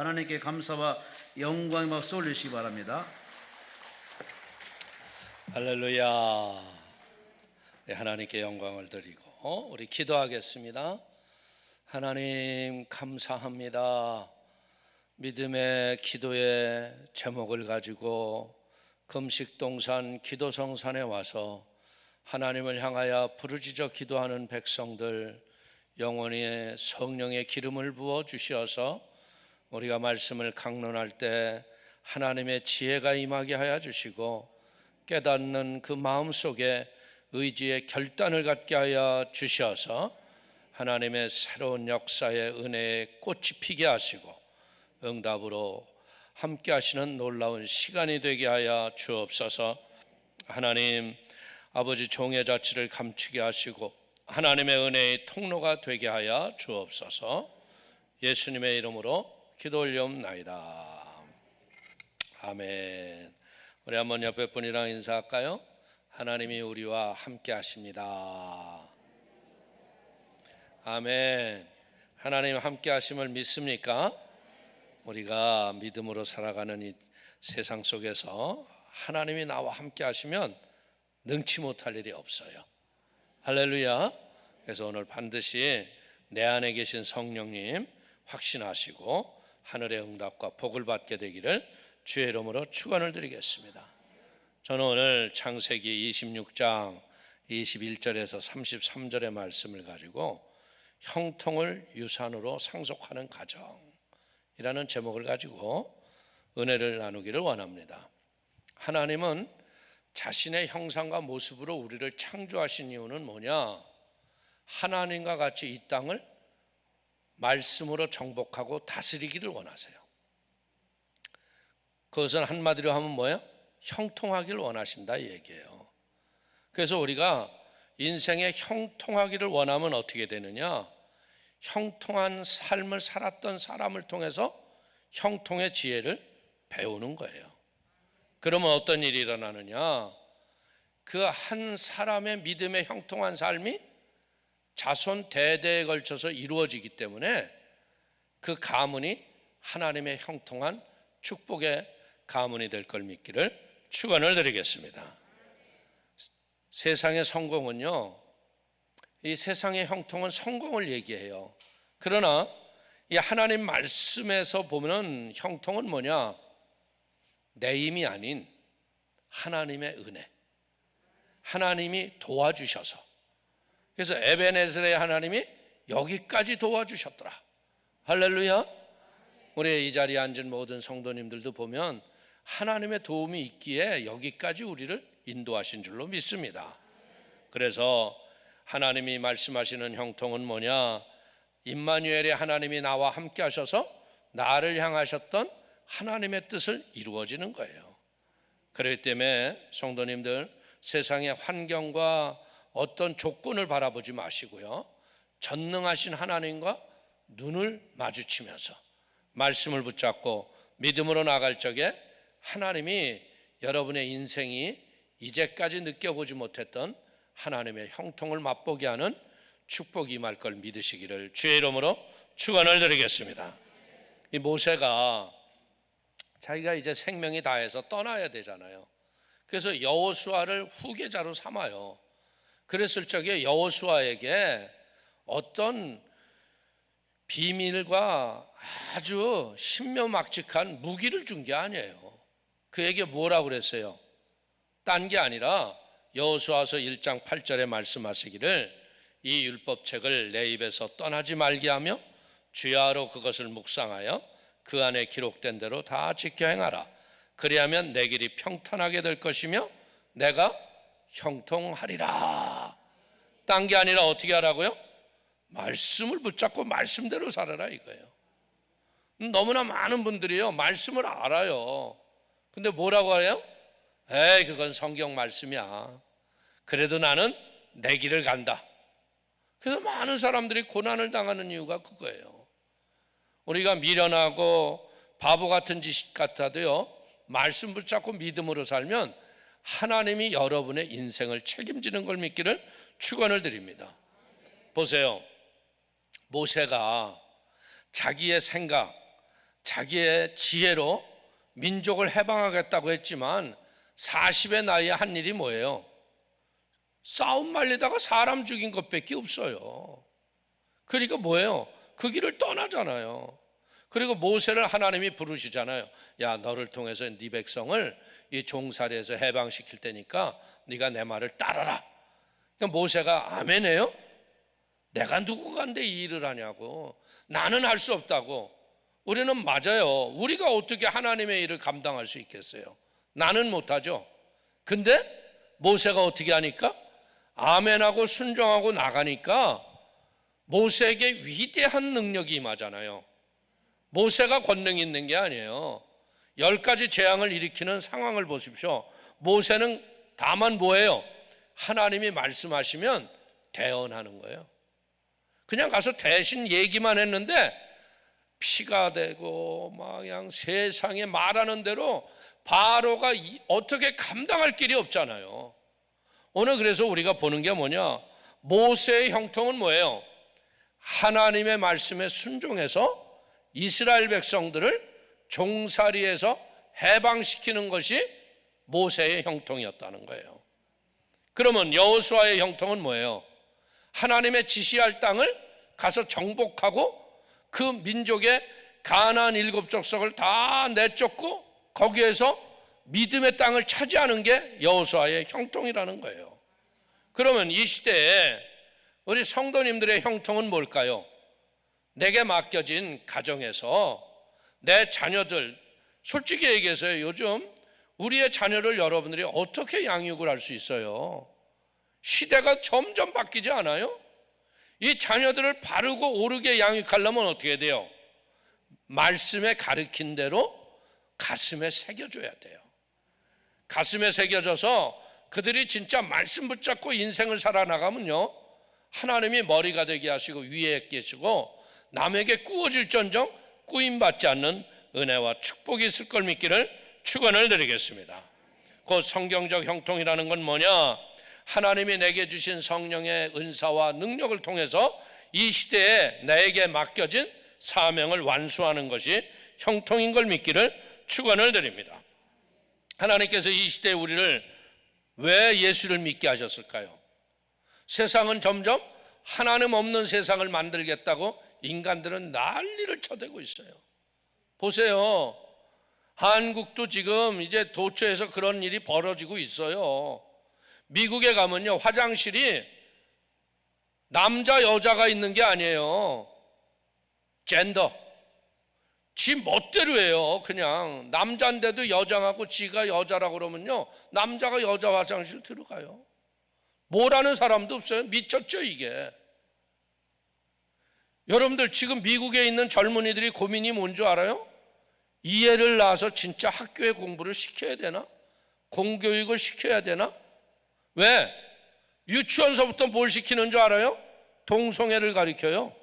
하나님께 감사와 영광의 박수 올리시기 바랍니다. 할렐루야. 네, 하나님께 영광을 드리고 우리 기도하겠습니다. 하나님 감사합니다. 믿음의 기도의 제목을 가지고 금식동산 기도성산에 와서 하나님을 향하여 부르짖어 기도하는 백성들 영원히 성령의 기름을 부어 주시어서 우리가 말씀을 강론할 때 하나님의 지혜가 임하게 하여 주시고 깨닫는 그 마음속에 의지의 결단을 갖게 하여 주셔서 하나님의 새로운 역사의 은혜의 꽃이 피게 하시고 응답으로 함께 하시는 놀라운 시간이 되게 하여 주옵소서. 하나님 아버지 종의 자치를 감추게 하시고 하나님의 은혜의 통로가 되게 하여 주옵소서. 예수님의 이름으로 기도 올리옵나이다. 아멘. 우리 한번 옆에 분이랑 인사할까요? 하나님이 우리와 함께 하십니다. 아멘. 하나님 함께 하심을 믿습니까? 우리가 믿음으로 살아가는 이 세상 속에서 하나님이 나와 함께 하시면 능치 못할 일이 없어요. 할렐루야. 그래서 오늘 반드시 내 안에 계신 성령님 확신하시고 하늘의 응답과 복을 받게 되기를 주의 이름으로 축원을 드리겠습니다. 저는 오늘 창세기 26장 21절에서 33절의 말씀을 가지고 형통을 유산으로 상속하는 가정이라는 제목을 가지고 은혜를 나누기를 원합니다. 하나님은 자신의 형상과 모습으로 우리를 창조하신 이유는 뭐냐? 하나님과 같이 이 땅을 말씀으로 정복하고 다스리기를 원하세요. 그것은 한마디로 하면 뭐예요? 형통하기를 원하신다 이 얘기예요. 그래서 우리가 인생에 형통하기를 원하면 어떻게 되느냐? 형통한 삶을 살았던 사람을 통해서 형통의 지혜를 배우는 거예요. 그러면 어떤 일이 일어나느냐? 그 한 사람의 믿음의 형통한 삶이 자손 대대에 걸쳐서 이루어지기 때문에 그 가문이 하나님의 형통한 축복의 가문이 될 걸 믿기를 축원을 드리겠습니다. 세상의 성공은요, 이 세상의 형통은 성공을 얘기해요. 그러나 이 하나님 말씀에서 보면 형통은 뭐냐? 내 힘이 아닌 하나님의 은혜, 하나님이 도와주셔서, 그래서 에베네셀의 하나님이 여기까지 도와주셨더라. 할렐루야. 우리 이 자리에 앉은 모든 성도님들도 보면 하나님의 도움이 있기에 여기까지 우리를 인도하신 줄로 믿습니다. 그래서 하나님이 말씀하시는 형통은 뭐냐? 임마누엘의 하나님이 나와 함께 하셔서 나를 향하셨던 하나님의 뜻을 이루어지는 거예요. 그렇기 때문에 성도님들, 세상의 환경과 어떤 조건을 바라보지 마시고요, 전능하신 하나님과 눈을 마주치면서 말씀을 붙잡고 믿음으로 나갈 적에 하나님이 여러분의 인생이 이제까지 느껴보지 못했던 하나님의 형통을 맛보게 하는 축복이 임할 걸 믿으시기를 주의 이름으로 축원을 드리겠습니다. 이 모세가 자기가 이제 생명이 다해서 떠나야 되잖아요. 그래서 여호수아를 후계자로 삼아요. 그랬을 적에 여호수아에게 어떤 비밀과 아주 신묘막직한 무기를 준 게 아니에요. 그에게 뭐라고 그랬어요? 딴 게 아니라 여호수아서 1장 8절에 말씀하시기를 이 율법책을 내 입에서 떠나지 말게 하며 주야로 그것을 묵상하여 그 안에 기록된 대로 다 지켜 행하라. 그리하면 내 길이 평탄하게 될 것이며 내가 형통하리라. 딴 게 아니라 어떻게 하라고요? 말씀을 붙잡고 말씀대로 살아라 이거예요. 너무나 많은 분들이요, 말씀을 알아요. 근데 뭐라고 해요? 에이, 그건 성경 말씀이야. 그래도 나는 내 길을 간다. 그래서 많은 사람들이 고난을 당하는 이유가 그거예요. 우리가 미련하고 바보 같은 짓 같아도요, 말씀 붙잡고 믿음으로 살면 하나님이 여러분의 인생을 책임지는 걸 믿기를 축원을 드립니다. 보세요. 모세가 자기의 생각, 자기의 지혜로 민족을 해방하겠다고 했지만 40의 나이에 한 일이 뭐예요? 싸움 말리다가 사람 죽인 것밖에 없어요. 그러니까 뭐예요? 그 길을 떠나잖아요. 그리고 모세를 하나님이 부르시잖아요. 야, 너를 통해서 네 백성을 이 종살이에서 해방시킬 테니까 네가 내 말을 따르라. 그러니까 모세가 아멘해요? 내가 누구간데 이 일을 하냐고. 나는 할 수 없다고. 우리는 맞아요. 우리가 어떻게 하나님의 일을 감당할 수 있겠어요? 나는 못하죠. 근데 모세가 어떻게 하니까? 아멘하고 순종하고 나가니까 모세에게 위대한 능력이 임하잖아요. 모세가 권능이 있는 게 아니에요. 10가지 재앙을 일으키는 상황을 보십시오. 모세는 다만 뭐예요? 하나님이 말씀하시면 대언하는 거예요. 그냥 가서 대신 얘기만 했는데 피가 되고 막 그냥 세상에 말하는 대로 바로가 어떻게 감당할 길이 없잖아요. 오늘 그래서 우리가 보는 게 뭐냐? 모세의 형통은 뭐예요? 하나님의 말씀에 순종해서 이스라엘 백성들을 종살이에서 해방시키는 것이 모세의 형통이었다는 거예요. 그러면 여호수아의 형통은 뭐예요? 하나님의 지시할 땅을 가서 정복하고 그 민족의 가나안 7족속을 다 내쫓고 거기에서 믿음의 땅을 차지하는 게 여호수아의 형통이라는 거예요. 그러면 이 시대에 우리 성도님들의 형통은 뭘까요? 내게 맡겨진 가정에서 내 자녀들, 솔직히 얘기해서요, 요즘 우리의 자녀를 여러분들이 어떻게 양육을 할 수 있어요? 시대가 점점 바뀌지 않아요? 이 자녀들을 바르고 옳게 양육하려면 어떻게 돼요? 말씀에 가르친 대로 가슴에 새겨줘야 돼요. 가슴에 새겨져서 그들이 진짜 말씀 붙잡고 인생을 살아나가면요, 하나님이 머리가 되게 하시고 위에 계시고 남에게 꾸어질전정 꾸임받지 않는 은혜와 축복이 있을 걸 믿기를 축원을 드리겠습니다. 그 성경적 형통이라는 건 뭐냐? 하나님이 내게 주신 성령의 은사와 능력을 통해서 이 시대에 나에게 맡겨진 사명을 완수하는 것이 형통인 걸 믿기를 축원을 드립니다. 하나님께서 이 시대에 우리를 왜 예수를 믿게 하셨을까요? 세상은 점점 하나님 없는 세상을 만들겠다고 인간들은 난리를 쳐대고 있어요. 보세요. 한국도 지금 이제 도처에서 그런 일이 벌어지고 있어요. 미국에 가면요, 화장실이 남자 여자가 있는 게 아니에요. 젠더. 지 멋대로 해요. 그냥 남자인데도 여장하고 지가 여자라고 그러면요, 남자가 여자 화장실 들어가요. 뭐라는 사람도 없어요. 미쳤죠 이게. 여러분들 지금 미국에 있는 젊은이들이 고민이 뭔지 알아요? 이 애를 낳아서 진짜 학교에 공부를 시켜야 되나? 공교육을 시켜야 되나? 왜? 유치원서부터 뭘 시키는 줄 알아요? 동성애를 가르쳐요.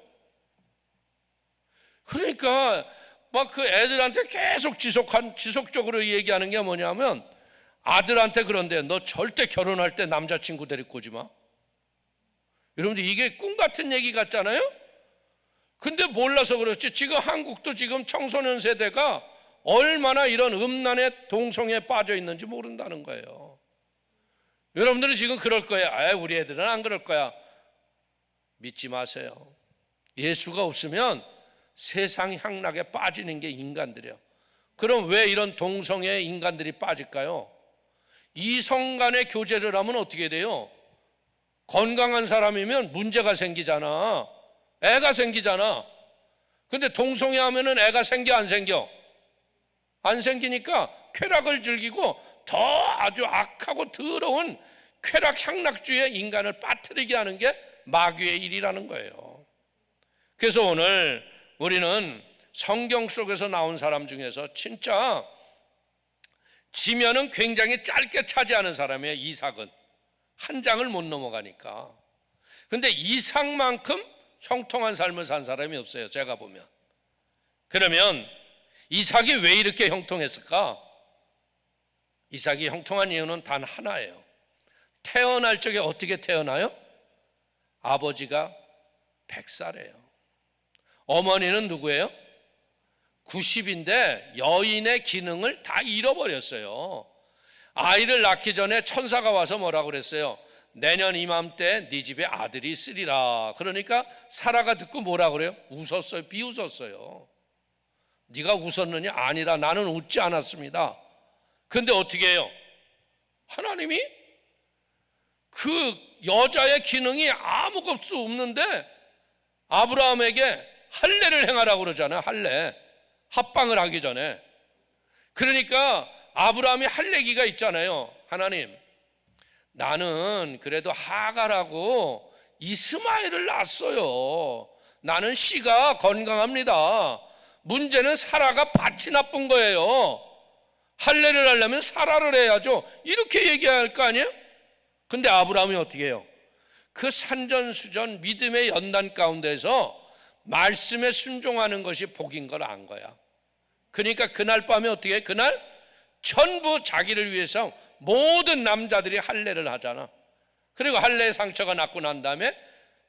그러니까 막 그 애들한테 계속 지속적으로 얘기하는 게 뭐냐면, 아들한테 그런데 너 절대 결혼할 때 남자친구 데리고 오지 마. 여러분들 이게 꿈 같은 얘기 같잖아요? 근데 몰라서 그렇지 지금 한국도 지금 청소년 세대가 얼마나 이런 음란의 동성애에 빠져 있는지 모른다는 거예요. 여러분들은 지금 그럴 거예요. 우리 애들은 안 그럴 거야. 믿지 마세요. 예수가 없으면 세상 향락에 빠지는 게 인간들이에요. 그럼 왜 이런 동성애 인간들이 빠질까요? 이성 간의 교제를 하면 어떻게 돼요? 건강한 사람이면 문제가 생기잖아. 애가 생기잖아. 근데 동성애 하면은 애가 생겨 안 생겨? 안 생기니까 쾌락을 즐기고 더 아주 악하고 더러운 쾌락 향락주의에 인간을 빠뜨리게 하는 게 마귀의 일이라는 거예요. 그래서 오늘 우리는 성경 속에서 나온 사람 중에서 진짜 지면은 굉장히 짧게 차지하는 사람이에요. 이삭은 한 장을 못 넘어가니까. 근데 이삭만큼 형통한 삶을 산 사람이 없어요. 제가 보면. 그러면 이삭이 왜 이렇게 형통했을까? 이삭이 형통한 이유는 단 하나예요. 태어날 적에 어떻게 태어나요? 아버지가 100살이에요. 어머니는 누구예요? 90인데 여인의 기능을 다 잃어버렸어요. 아이를 낳기 전에 천사가 와서 뭐라고 그랬어요? 내년 이맘때 네 집에 아들이 있으리라. 그러니까 사라가 듣고 뭐라 그래요? 웃었어요. 비웃었어요. 네가 웃었느냐? 아니라 나는 웃지 않았습니다. 근데 어떻게 해요? 하나님이 그 여자의 기능이 아무것도 없는데 아브라함에게 할례를 행하라고 그러잖아요. 할례. 합방을 하기 전에. 그러니까 아브라함이 할례기가 있잖아요. 하나님, 나는 그래도 하갈하고 이스마엘을 낳았어요. 나는 씨가 건강합니다. 문제는 사라가 밭이 나쁜 거예요. 할례를 하려면 사라를 해야죠. 이렇게 얘기할 거 아니에요? 근데 아브라함이 어떻게 해요? 그 산전수전 믿음의 연단 가운데서 말씀에 순종하는 것이 복인 걸 안 거야. 그러니까 그날 밤에 어떻게 해? 그날 전부 자기를 위해서 모든 남자들이 할례를 하잖아. 그리고 할례의 상처가 났고 난 다음에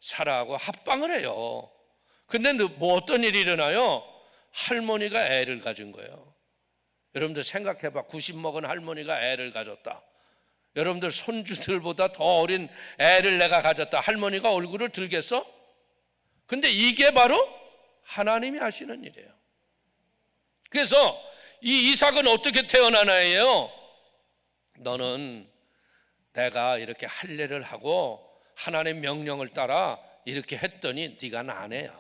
사라하고 합방을 해요. 근데 뭐 어떤 일이 일어나요? 할머니가 애를 가진 거예요. 여러분들 생각해봐. 90 먹은 할머니가 애를 가졌다. 여러분들 손주들보다 더 어린 애를 내가 가졌다. 할머니가 얼굴을 들겠어? 근데 이게 바로 하나님이 하시는 일이에요. 그래서 이 이삭은 어떻게 태어난 아이예요? 너는 내가 이렇게 할례를 하고 하나님의 명령을 따라 이렇게 했더니 네가 난 애야.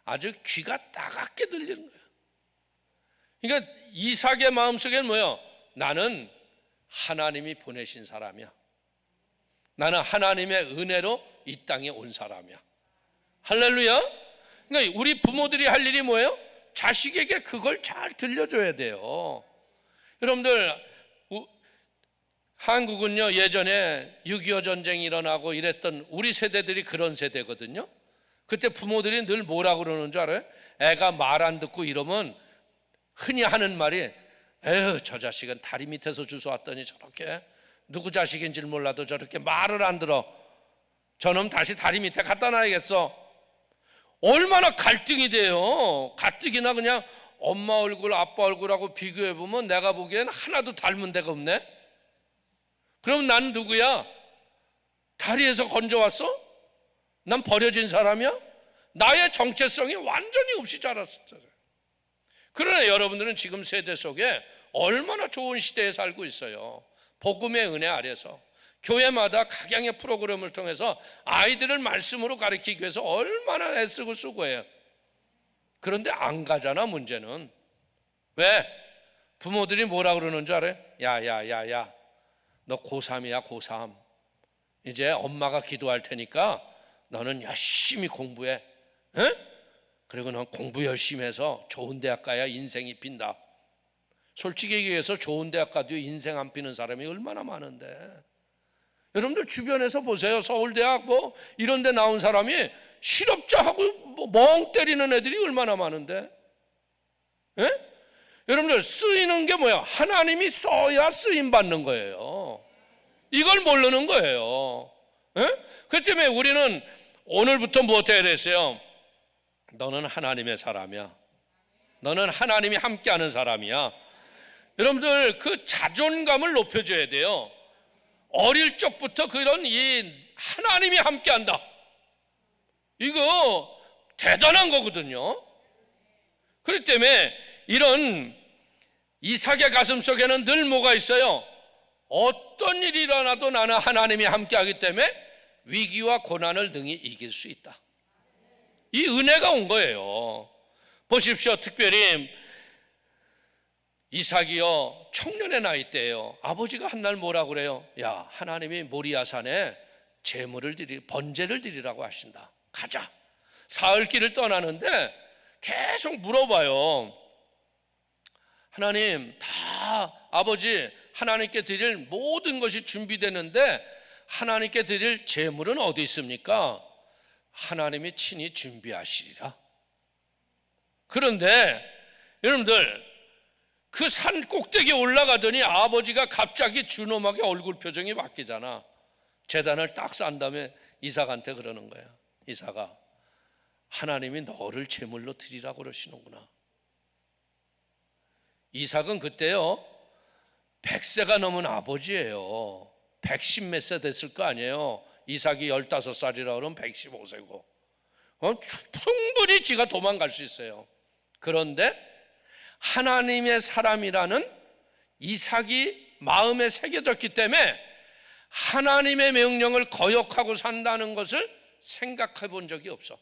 아주 귀가 따갑게 들리는 거야. 그러니까 이삭의 마음속에는 뭐예요? 나는 하나님이 보내신 사람이야. 나는 하나님의 은혜로 이 땅에 온 사람이야. 할렐루야. 그러니까 우리 부모들이 할 일이 뭐예요? 자식에게 그걸 잘 들려줘야 돼요. 여러분들 한국은요 예전에 6.25 전쟁이 일어나고 이랬던 우리 세대들이 그런 세대거든요. 그때 부모들이 늘 뭐라고 그러는 줄 알아요? 애가 말 안 듣고 이러면 흔히 하는 말이 에휴 저 자식은 다리 밑에서 주워왔더니 저렇게 누구 자식인지를 몰라도 저렇게 말을 안 들어. 저놈 다시 다리 밑에 갖다 놔야겠어. 얼마나 갈등이 돼요. 가뜩이나 그냥 엄마 얼굴 아빠 얼굴하고 비교해보면 내가 보기엔 하나도 닮은 데가 없네. 그럼 난 누구야? 다리에서 건져왔어? 난 버려진 사람이야? 나의 정체성이 완전히 없이 자랐었잖아요. 그러나 여러분들은 지금 세대 속에 얼마나 좋은 시대에 살고 있어요. 복음의 은혜 아래서 교회마다 각양의 프로그램을 통해서 아이들을 말씀으로 가르치기 위해서 얼마나 애쓰고 수고해요. 그런데 안 가잖아. 문제는 왜? 부모들이 뭐라 그러는 줄 알아요? 야야야야 너 고3이야 고3. 이제 엄마가 기도할 테니까 너는 열심히 공부해. 에? 그리고 넌 공부 열심히 해서 좋은 대학 가야 인생이 핀다. 솔직히 얘기해서 좋은 대학 가도 인생 안 피는 사람이 얼마나 많은데. 여러분들 주변에서 보세요. 서울대학 뭐 이런 데 나온 사람이 실업자하고 멍 때리는 애들이 얼마나 많은데. 에? 여러분들 쓰이는 게 뭐야? 하나님이 써야 쓰임 받는 거예요. 이걸 모르는 거예요. 그 때문에 우리는 오늘부터 뭐 어떻게 됐어요? 너는 하나님의 사람이야. 너는 하나님이 함께하는 사람이야. 여러분들 그 자존감을 높여줘야 돼요. 어릴 적부터 그런 이 하나님이 함께한다. 이거 대단한 거거든요. 그렇기 때문에 이런 이삭의 가슴 속에는 늘 뭐가 있어요? 어떤 일이 일어나도 나는 하나님이 함께하기 때문에 위기와 고난을 능히 이길 수 있다. 이 은혜가 온 거예요. 보십시오. 특별히 이삭이요 청년의 나이 때예요. 아버지가 한 날 뭐라고 그래요? 야 하나님이 모리아산에 제물을 번제를 드리라고 하신다. 가자. 사흘길을 떠나는데 계속 물어봐요. 하나님 다 아버지 하나님께 드릴 모든 것이 준비되는데 하나님께 드릴 제물은 어디 있습니까? 하나님이 친히 준비하시리라. 그런데 여러분들 그 산 꼭대기에 올라가더니 아버지가 갑자기 준엄하게 얼굴 표정이 바뀌잖아. 제단을 딱 싼 다음에 이삭한테 그러는 거야. 이삭아 하나님이 너를 제물로 드리라고 그러시는구나. 이삭은 그때요 100세가 넘은 아버지예요. 110 몇 세 됐을 거 아니에요. 이삭이 15살이라 그러면 115세고 충분히 지가 도망갈 수 있어요. 그런데 하나님의 사람이라는 이삭이 마음에 새겨졌기 때문에 하나님의 명령을 거역하고 산다는 것을 생각해 본 적이 없어.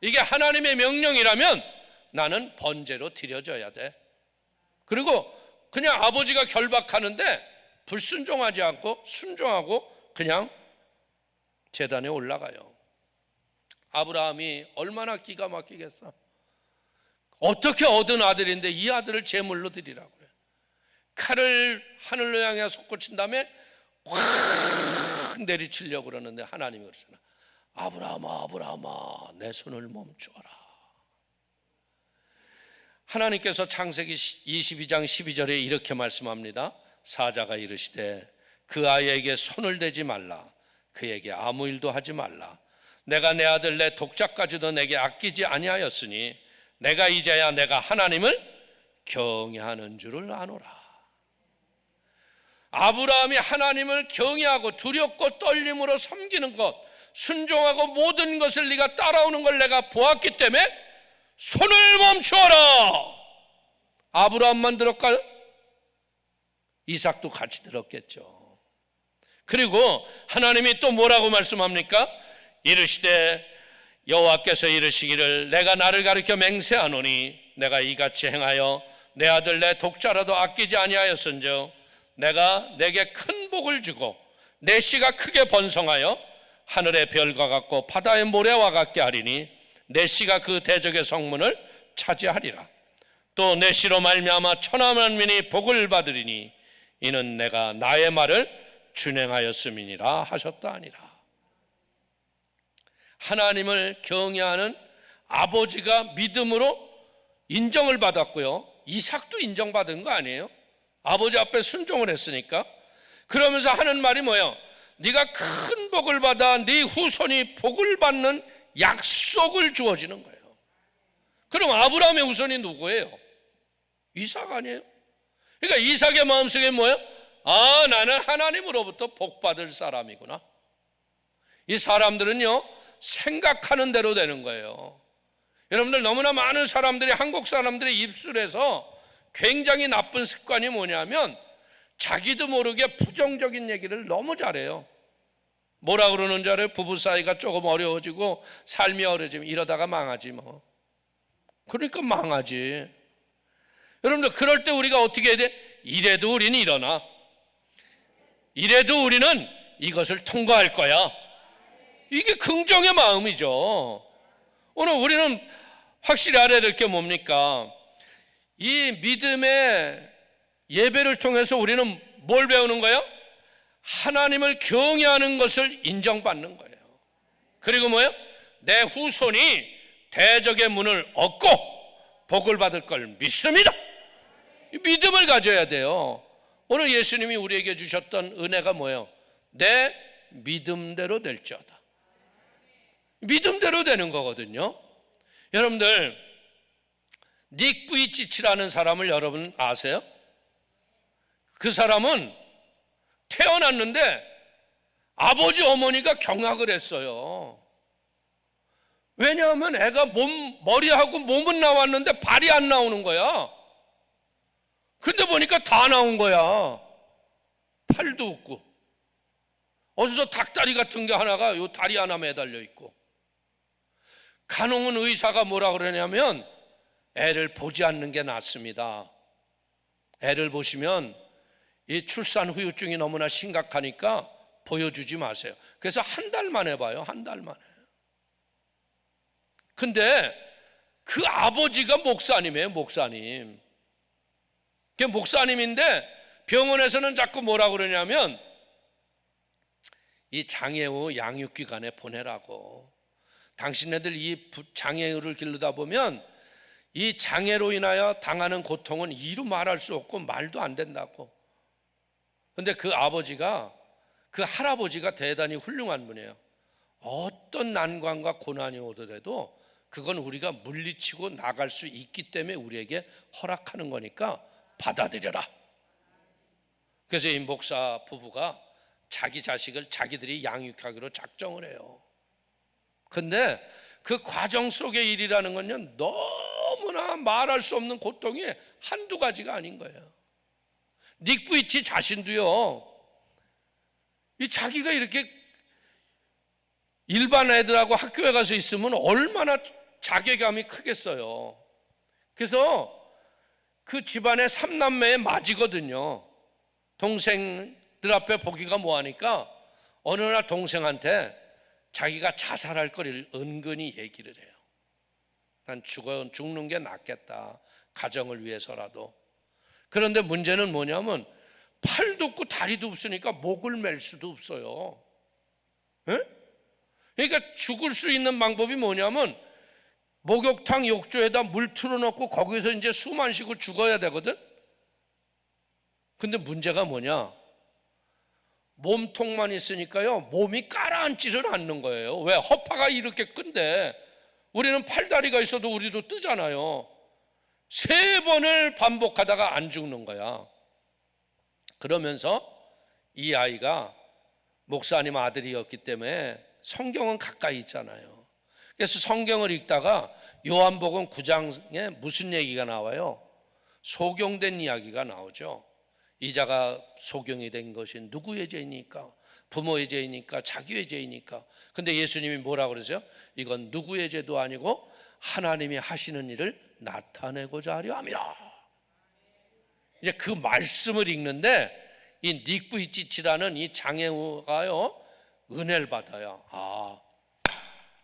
이게 하나님의 명령이라면 나는 번제로 드려줘야 돼. 그리고 그냥 아버지가 결박하는데 불순종하지 않고 순종하고 그냥 제단에 올라가요. 아브라함이 얼마나 기가 막히겠어. 어떻게 얻은 아들인데 이 아들을 제물로 드리라고 그래. 칼을 하늘로 향해 솟구친 다음에 확 내리치려고 그러는데 하나님이 그러잖아. 아브라함아 아브라함아 내 손을 멈추어라. 하나님께서 창세기 22장 12절에 이렇게 말씀합니다. 사자가 이르시되 그 아이에게 손을 대지 말라. 그에게 아무 일도 하지 말라. 내가 내 아들 내 독자까지도 내게 아끼지 아니하였으니 내가 이제야 내가 하나님을 경외하는 줄을 아노라. 아브라함이 하나님을 경외하고 두렵고 떨림으로 섬기는 것, 순종하고 모든 것을 네가 따라오는 걸 내가 보았기 때문에 손을 멈추어라. 아브라함만 들었까요? 이삭도 같이 들었겠죠. 그리고 하나님이 또 뭐라고 말씀합니까? 이르시되 여호와께서 이르시기를 내가 나를 가리켜 맹세하노니 내가 이같이 행하여 내 아들 내 독자라도 아끼지 아니하였은즉 내가 내게 큰 복을 주고 내 씨가 크게 번성하여 하늘의 별과 같고 바다의 모래와 같게 하리니 내 씨가 그 대적의 성문을 차지하리라. 또 내 씨로 말미암아 천하 만민이 복을 받으리니 이는 내가 나의 말을 준행하였음이니라 하셨다 하니라. 하나님을 경외하는 아버지가 믿음으로 인정을 받았고요. 이삭도 인정받은 거 아니에요? 아버지 앞에 순종을 했으니까. 그러면서 하는 말이 뭐예요? 네가 큰 복을 받아 네 후손이 복을 받는 약속을 주어지는 거예요. 그럼 아브라함의 후손이 누구예요? 이삭 아니에요? 그러니까 이삭의 마음속에 뭐예요? 아, 나는 하나님으로부터 복 받을 사람이구나. 이 사람들은요 생각하는 대로 되는 거예요. 여러분들 너무나 많은 사람들이 한국 사람들의 입술에서 굉장히 나쁜 습관이 뭐냐면 자기도 모르게 부정적인 얘기를 너무 잘해요. 뭐라 그러는 줄 알아요? 부부 사이가 조금 어려워지고 삶이 어려워지면 이러다가 망하지 뭐. 그러니까 망하지. 여러분들 그럴 때 우리가 어떻게 해야 돼? 이래도 우리는 일어나. 이래도 우리는 이것을 통과할 거야. 이게 긍정의 마음이죠. 오늘 우리는 확실히 알아야 될 게 뭡니까? 이 믿음의 예배를 통해서 우리는 뭘 배우는 거예요? 하나님을 경외하는 것을 인정받는 거예요. 그리고 뭐예요? 내 후손이 대적의 문을 얻고 복을 받을 걸 믿습니다. 믿음을 가져야 돼요. 오늘 예수님이 우리에게 주셨던 은혜가 뭐예요? 내 믿음대로 될지어다. 믿음대로 되는 거거든요. 여러분들 닉 부이치치라는 사람을 여러분 아세요? 그 사람은 태어났는데 아버지 어머니가 경악을 했어요. 왜냐하면 애가 머리하고 몸은 나왔는데 발이 안 나오는 거야. 근데 보니까 다 나온 거야. 팔도 없고 어디서 닭다리 같은 게 하나가 요 다리 하나 매달려 있고. 간호원 의사가 뭐라 그러냐면 애를 보지 않는 게 낫습니다. 애를 보시면 이 출산 후유증이 너무나 심각하니까 보여주지 마세요. 그래서 한 달 만에 봐요. 한 달 만에. 근데 그 아버지가 목사님이에요. 목사님. 그 목사님인데 병원에서는 자꾸 뭐라 그러냐면 이 장애우 양육기관에 보내라고. 당신네들 이 장애우를 기르다 보면 이 장애로 인하여 당하는 고통은 이루 말할 수 없고 말도 안 된다고. 근데 그 아버지가, 그 할아버지가 대단히 훌륭한 분이에요. 어떤 난관과 고난이 오더라도 그건 우리가 물리치고 나갈 수 있기 때문에 우리에게 허락하는 거니까 받아들여라. 그래서 이 목사 부부가 자기 자식을 자기들이 양육하기로 작정을 해요. 근데 그 과정 속의 일이라는 건요, 너무나 말할 수 없는 고통이 한두 가지가 아닌 거예요. 닉 부이치 자신도요, 이 자기가 이렇게 일반 애들하고 학교에 가서 있으면 얼마나 자괴감이 크겠어요. 그래서 그 집안의 3남매의 맏이거든요. 동생들 앞에 보기가 뭐하니까 어느 날 동생한테 자기가 자살할 거리를 은근히 얘기를 해요. 난 죽는 게 낫겠다, 가정을 위해서라도. 그런데 문제는 뭐냐면 팔도 없고 다리도 없으니까 목을 맬 수도 없어요. 에? 그러니까 죽을 수 있는 방법이 뭐냐면 목욕탕 욕조에다 물 틀어놓고 거기서 이제 숨 안 쉬고 죽어야 되거든. 근데 문제가 뭐냐, 몸통만 있으니까요 몸이 가라앉지를 않는 거예요. 왜? 허파가 이렇게 큰데 우리는 팔다리가 있어도 우리도 뜨잖아요. 3번을 반복하다가 안 죽는 거야. 그러면서 이 아이가 목사님 아들이었기 때문에 성경은 가까이 있잖아요. 그래서 성경을 읽다가 요한복음 9장에 무슨 얘기가 나와요? 소경된 이야기가 나오죠. 이자가 소경이 된 것이 누구의 죄입니까? 부모의 죄입니까? 자기의 죄입니까? 근데 예수님이 뭐라고 그러세요? 이건 누구의 죄도 아니고 하나님이 하시는 일을 나타내고자 하려 함이라. 이제 그 말씀을 읽는데 이 닉 부이치치라는 이 장애우가요 은혜를 받아요. 아,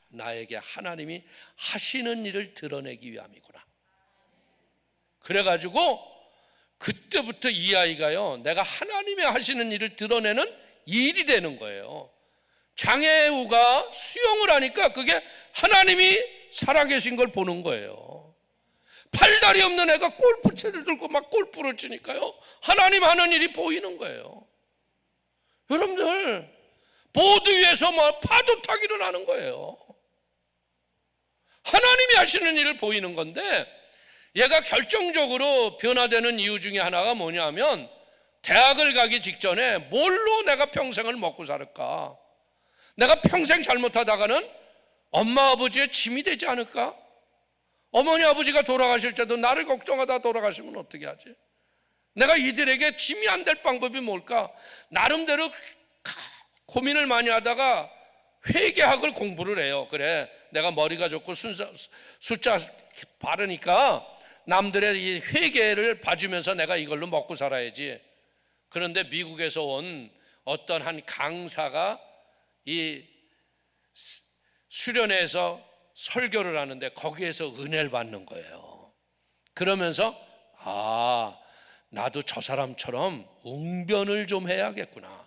나에게 하나님이 하시는 일을 드러내기 위함이구나. 그래가지고 그때부터 이 아이가요, 내가 하나님이 하시는 일을 드러내는 일이 되는 거예요. 장애우가 수영을 하니까 그게 하나님이 살아계신 걸 보는 거예요. 팔다리 없는 애가 골프채를 들고 막 골프를 치니까요, 하나님 하는 일이 보이는 거예요. 여러분들, 보드 위에서 막 파도 타기를 하는 거예요. 하나님이 하시는 일을 보이는 건데, 얘가 결정적으로 변화되는 이유 중에 하나가 뭐냐면, 대학을 가기 직전에 뭘로 내가 평생을 먹고 살을까? 내가 평생 잘못하다가는 엄마 아버지의 짐이 되지 않을까? 어머니 아버지가 돌아가실 때도 나를 걱정하다 돌아가시면 어떻게 하지? 내가 이들에게 짐이 안 될 방법이 뭘까? 나름대로 고민을 많이 하다가 회계학을 공부를 해요. 그래, 내가 머리가 좋고 숫자 바르니까 남들의 이 회계를 봐주면서 내가 이걸로 먹고 살아야지. 그런데 미국에서 온 어떤 한 강사가 이 수련회에서 설교를 하는데 거기에서 은혜를 받는 거예요. 그러면서 아, 나도 저 사람처럼 웅변을 좀 해야겠구나,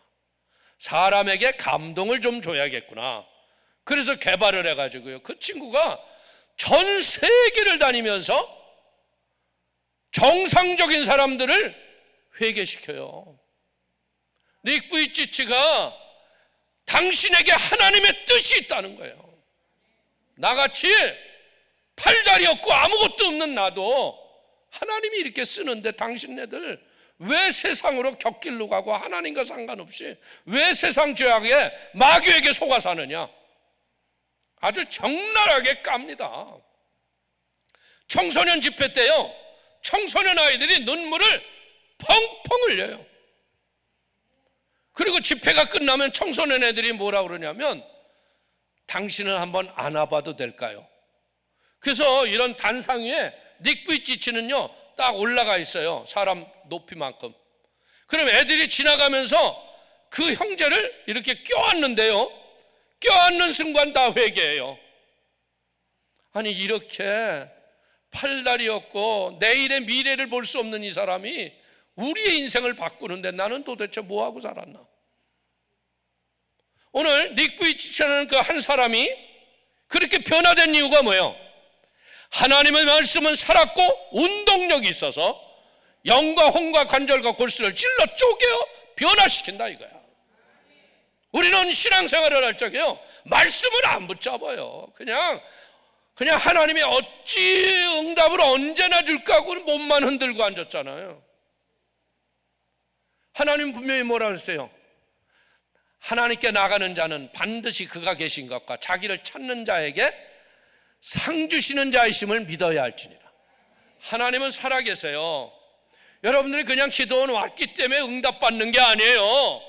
사람에게 감동을 좀 줘야겠구나. 그래서 개발을 해가지고요, 그 친구가 전 세계를 다니면서 정상적인 사람들을 회개시켜요. 닉 부이치치가 당신에게 하나님의 뜻이 있다는 거예요. 나같이 팔다리 없고 아무것도 없는 나도 하나님이 이렇게 쓰는데 당신네들 왜 세상으로 곁길로 가고 하나님과 상관없이 왜 세상 죄악에 마귀에게 속아 사느냐. 아주 적나라하게 깝니다. 청소년 집회 때요, 청소년 아이들이 눈물을 펑펑 흘려요. 그리고 집회가 끝나면 청소년 애들이 뭐라 그러냐면, 당신은 한번 안아봐도 될까요? 그래서 이런 단상 위에 닉 부이치치는요 딱 올라가 있어요. 사람 높이만큼. 그럼 애들이 지나가면서 그 형제를 이렇게 껴안는데요, 껴안는 순간 다 회개해요. 아니, 이렇게 팔다리 없고 내일의 미래를 볼 수 없는 이 사람이 우리의 인생을 바꾸는데 나는 도대체 뭐하고 살았나? 오늘 닉 부이치치라는 그 한 사람이 그렇게 변화된 이유가 뭐예요? 하나님의 말씀은 살았고 운동력이 있어서 영과 혼과 관절과 골수를 찔러 쪼개어 변화시킨다 이거야. 우리는 신앙생활을 할 적에요 말씀을 안 붙잡아요. 그냥 그냥 하나님이 어찌 응답을 언제나 줄까 하고 몸만 흔들고 앉았잖아요. 하나님 분명히 뭐라 그랬어요? 하나님께 나가는 자는 반드시 그가 계신 것과 자기를 찾는 자에게 상 주시는 자이심을 믿어야 할지니라. 하나님은 살아계세요. 여러분들이 그냥 기도원 왔기 때문에 응답받는 게 아니에요.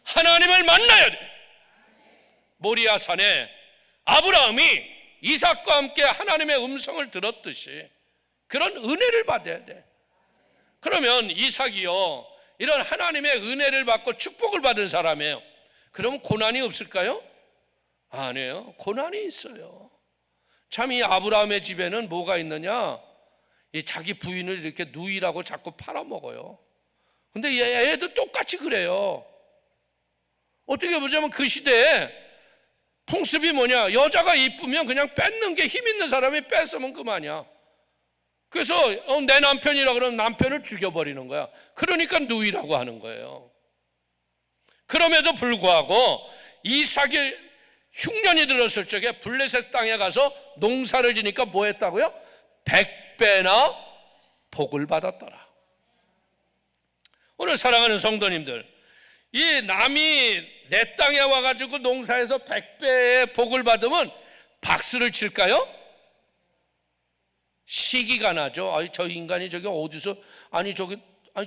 하나님을 만나야 돼. 모리아 산에 아브라함이 이삭과 함께 하나님의 음성을 들었듯이 그런 은혜를 받아야 돼. 그러면 이삭이요, 이런 하나님의 은혜를 받고 축복을 받은 사람이에요. 그럼 고난이 없을까요? 아니에요. 고난이 있어요. 참 이 아브라함의 집에는 뭐가 있느냐? 이 자기 부인을 이렇게 누이라고 자꾸 팔아먹어요. 근데 얘도 똑같이 그래요. 어떻게 보자면 그 시대에 풍습이 뭐냐? 여자가 이쁘면 그냥 뺏는 게 힘 있는 사람이 뺏으면 그만이야. 그래서 내 남편이라 그러면 남편을 죽여버리는 거야. 그러니까 누이라고 하는 거예요. 그럼에도 불구하고 이삭이 흉년이 들었을 적에 블레셋 땅에 가서 농사를 지니까 뭐 했다고요? 100배나 복을 받았더라. 오늘 사랑하는 성도님들, 이 남이 내 땅에 와가지고 농사에서 100배의 복을 받으면 박수를 칠까요? 시기가 나죠. 아니 저 인간이 저기 어디서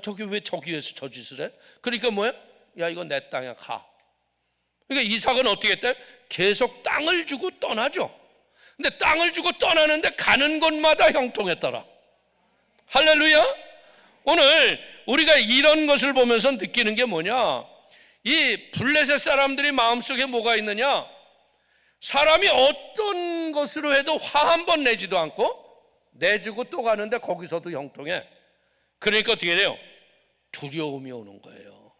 저기 왜 저기에서 저 짓을 해? 그러니까 뭐야? 야 이거 내 땅에 가. 그러니까 이삭은 어떻게 했대? 계속 땅을 주고 떠나죠. 근데 땅을 주고 떠나는데 가는 곳마다 형통했더라. 할렐루야. 오늘 우리가 이런 것을 보면서 느끼는 게 뭐냐? 이 블레셋 사람들이 마음속에 뭐가 있느냐? 사람이 어떤 것으로 해도 화 한 번 내지도 않고 내주고 또 가는데 거기서도 형통해. 그러니까 어떻게 돼요? 두려움이 오는 거예요.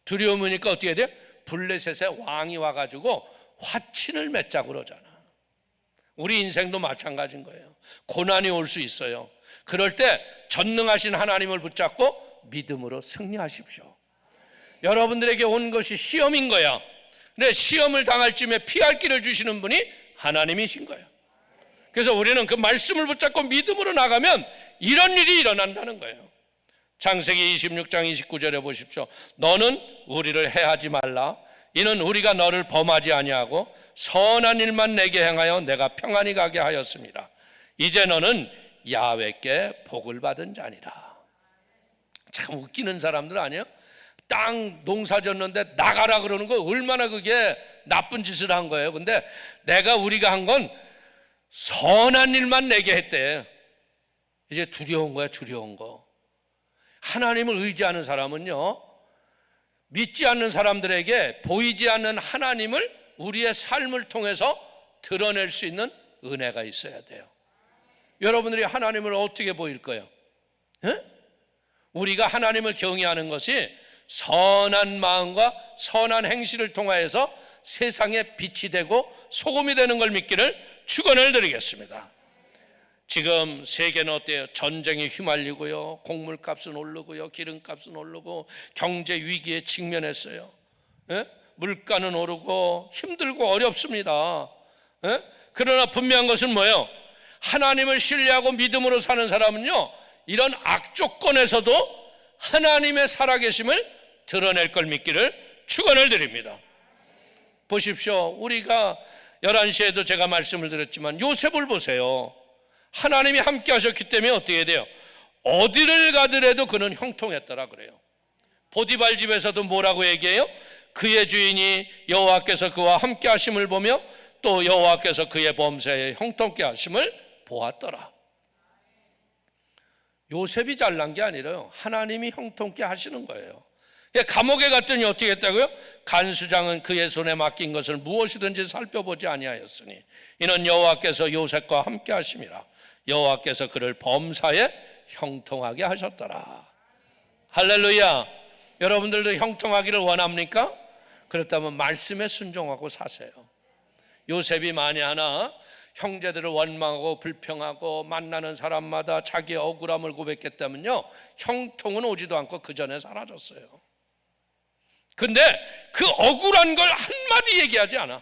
두려움이 오니까 어떻게 돼요? 블레셋의 왕이 와가지고 화친을 맺자고 그러잖아. 우리 인생도 마찬가지인 거예요. 고난이 올 수 있어요. 그럴 때 전능하신 하나님을 붙잡고 믿음으로 승리하십시오. 여러분들에게 온 것이 시험인 거야. 근데 시험을 당할 쯤에 피할 길을 주시는 분이 하나님이신 거예요. 그래서 우리는 그 말씀을 붙잡고 믿음으로 나가면 이런 일이 일어난다는 거예요. 창세기 26장 29절에 보십시오. 너는 우리를 해하지 말라. 이는 우리가 너를 범하지 아니하고 선한 일만 내게 행하여 내가 평안히 가게 하였습니다. 이제 너는 야훼께 복을 받은 자니라. 참 웃기는 사람들 아니에요? 땅 농사 졌는데 나가라 그러는 거 얼마나 그게 나쁜 짓을 한 거예요. 근데 우리가 한 건 선한 일만 내게 했대. 이제 두려운 거야, 두려운 거. 하나님을 의지하는 사람은요, 믿지 않는 사람들에게 보이지 않는 하나님을 우리의 삶을 통해서 드러낼 수 있는 은혜가 있어야 돼요. 여러분들이 하나님을 어떻게 보일 거예요? 우리가 하나님을 경외하는 것이 선한 마음과 선한 행실을 통하여서 세상에 빛이 되고 소금이 되는 걸 믿기를 축원을 드리겠습니다. 지금 세계는 어때요? 전쟁에 휘말리고요, 곡물값은 오르고요, 기름값은 오르고 경제 위기에 직면했어요. 물가는 오르고 힘들고 어렵습니다. 그러나 분명한 것은 뭐예요? 하나님을 신뢰하고 믿음으로 사는 사람은요, 이런 악조건에서도 하나님의 살아계심을 드러낼 걸 믿기를 축원을 드립니다. 보십시오. 우리가 11시에도 제가 말씀을 드렸지만 요셉을 보세요. 하나님이 함께 하셨기 때문에 어떻게 돼요? 어디를 가더라도 그는 형통했더라 그래요. 보디발 집에서도 뭐라고 얘기해요? 그의 주인이 여호와께서 그와 함께 하심을 보며 또 여호와께서 그의 범사에 형통케 하심을 보았더라. 요셉이 잘난 게 아니라요, 하나님이 형통케 하시는 거예요. 감옥에 갔더니 어떻게 했다고요? 간수장은 그의 손에 맡긴 것을 무엇이든지 살펴보지 아니하였으니 이는 여호와께서 요셉과 함께 하심이라. 여호와께서 그를 범사에 형통하게 하셨더라. 할렐루야. 여러분들도 형통하기를 원합니까? 그렇다면 말씀에 순종하고 사세요. 요셉이 만에 하나 형제들을 원망하고 불평하고 만나는 사람마다 자기의 억울함을 고백했다면요, 형통은 오지도 않고 그 전에 사라졌어요. 근데 그 억울한 걸 한마디 얘기하지 않아.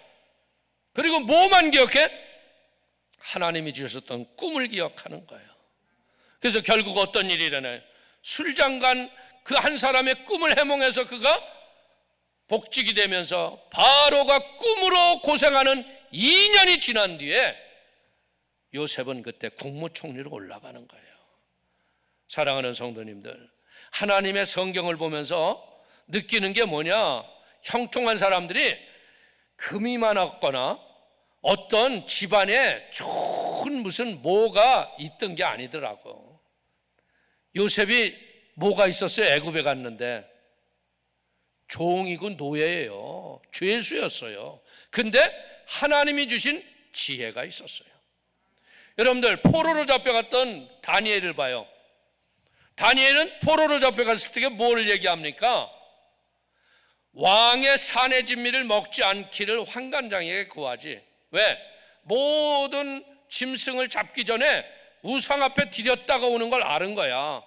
그리고 뭐만 기억해? 하나님이 주셨던 꿈을 기억하는 거예요. 그래서 결국 어떤 일이 일어나요? 술장간 그 한 사람의 꿈을 해몽해서 그가 복직이 되면서 바로가 꿈으로 고생하는 2년이 지난 뒤에 요셉은 그때 국무총리로 올라가는 거예요. 사랑하는 성도님들, 하나님의 성경을 보면서 느끼는 게 뭐냐? 형통한 사람들이 금이 많았거나 어떤 집안에 좋은 무슨 뭐가 있던 게 아니더라고. 요셉이 뭐가 있었어요? 애굽에 갔는데 종이고 노예예요. 죄수였어요. 근데 하나님이 주신 지혜가 있었어요. 여러분들, 포로로 잡혀갔던 다니엘을 봐요. 다니엘은 포로로 잡혀갔을 때 뭘 얘기합니까? 왕의 산의 진미를 먹지 않기를 환관장에게 구하지. 왜? 모든 짐승을 잡기 전에 우상 앞에 드렸다가 오는 걸 아는 거야.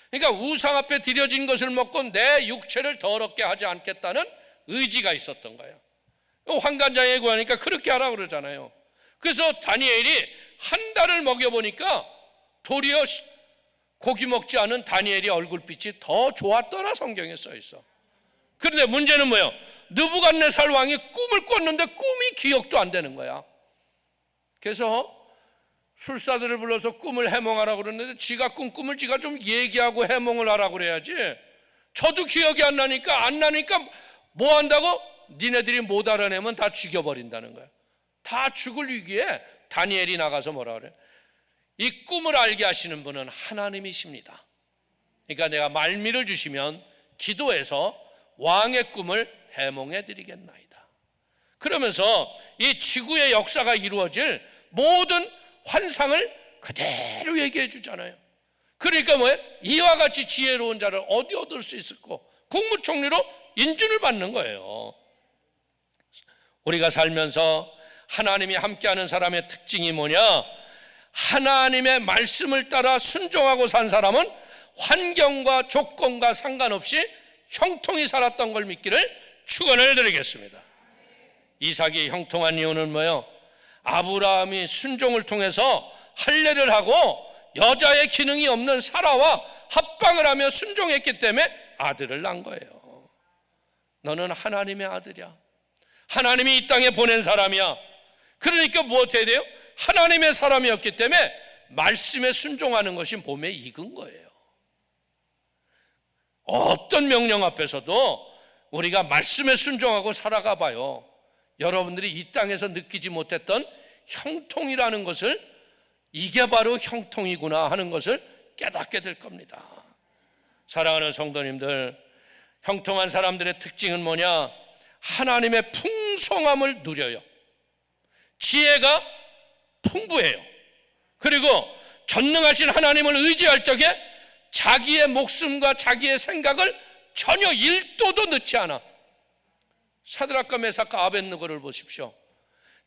그러니까 우상 앞에 드려진 것을 먹고 내 육체를 더럽게 하지 않겠다는 의지가 있었던 거예요. 환관장에게 구하니까 그렇게 하라고 그러잖아요. 그래서 다니엘이 한 달을 먹여보니까 도리어 고기 먹지 않은 다니엘이 얼굴빛이 더 좋았더라, 성경에 써 있어. 그런데 문제는 뭐예요? 느부갓네살 왕이 꿈을 꿨는데 꿈이 기억도 안 되는 거야. 그래서 술사들을 불러서 꿈을 해몽하라고 그러는데 지가 꾼 꿈을 지가 좀 얘기하고 해몽을 하라고 그래야지. 저도 기억이 안 나니까 뭐 한다고? 니네들이 못 알아내면 다 죽여버린다는 거야. 다 죽을 위기에 다니엘이 나가서 뭐라 그래? 이 꿈을 알게 하시는 분은 하나님이십니다. 그러니까 내가 말미를 주시면 기도해서 왕의 꿈을 해몽해 드리겠나이다. 그러면서 이 지구의 역사가 이루어질 모든 환상을 그대로 얘기해 주잖아요. 그러니까 뭐예요? 이와 같이 지혜로운 자를 어디 얻을 수 있을까? 국무총리로 인준을 받는 거예요. 우리가 살면서 하나님이 함께하는 사람의 특징이 뭐냐? 하나님의 말씀을 따라 순종하고 산 사람은 환경과 조건과 상관없이 형통히 살았던 걸 믿기를 축원을 드리겠습니다. 이삭이 형통한 이유는 뭐예요? 아브라함이 순종을 통해서 할례를 하고 여자의 기능이 없는 사라와 합방을 하며 순종했기 때문에 아들을 낳은 거예요. 너는 하나님의 아들이야. 하나님이 이 땅에 보낸 사람이야. 그러니까 무엇해야 돼요? 하나님의 사람이었기 때문에 말씀에 순종하는 것이 몸에 익은 거예요. 어떤 명령 앞에서도 우리가 말씀에 순종하고 살아가 봐요. 여러분들이 이 땅에서 느끼지 못했던 형통이라는 것을, 이게 바로 형통이구나 하는 것을 깨닫게 될 겁니다. 사랑하는 성도님들, 형통한 사람들의 특징은 뭐냐? 하나님의 풍성함을 누려요. 지혜가 풍부해요. 그리고 전능하신 하나님을 의지할 적에 자기의 목숨과 자기의 생각을 전혀 1도도 넣지 않아. 사드락과 메삭과 아벳느고를 보십시오.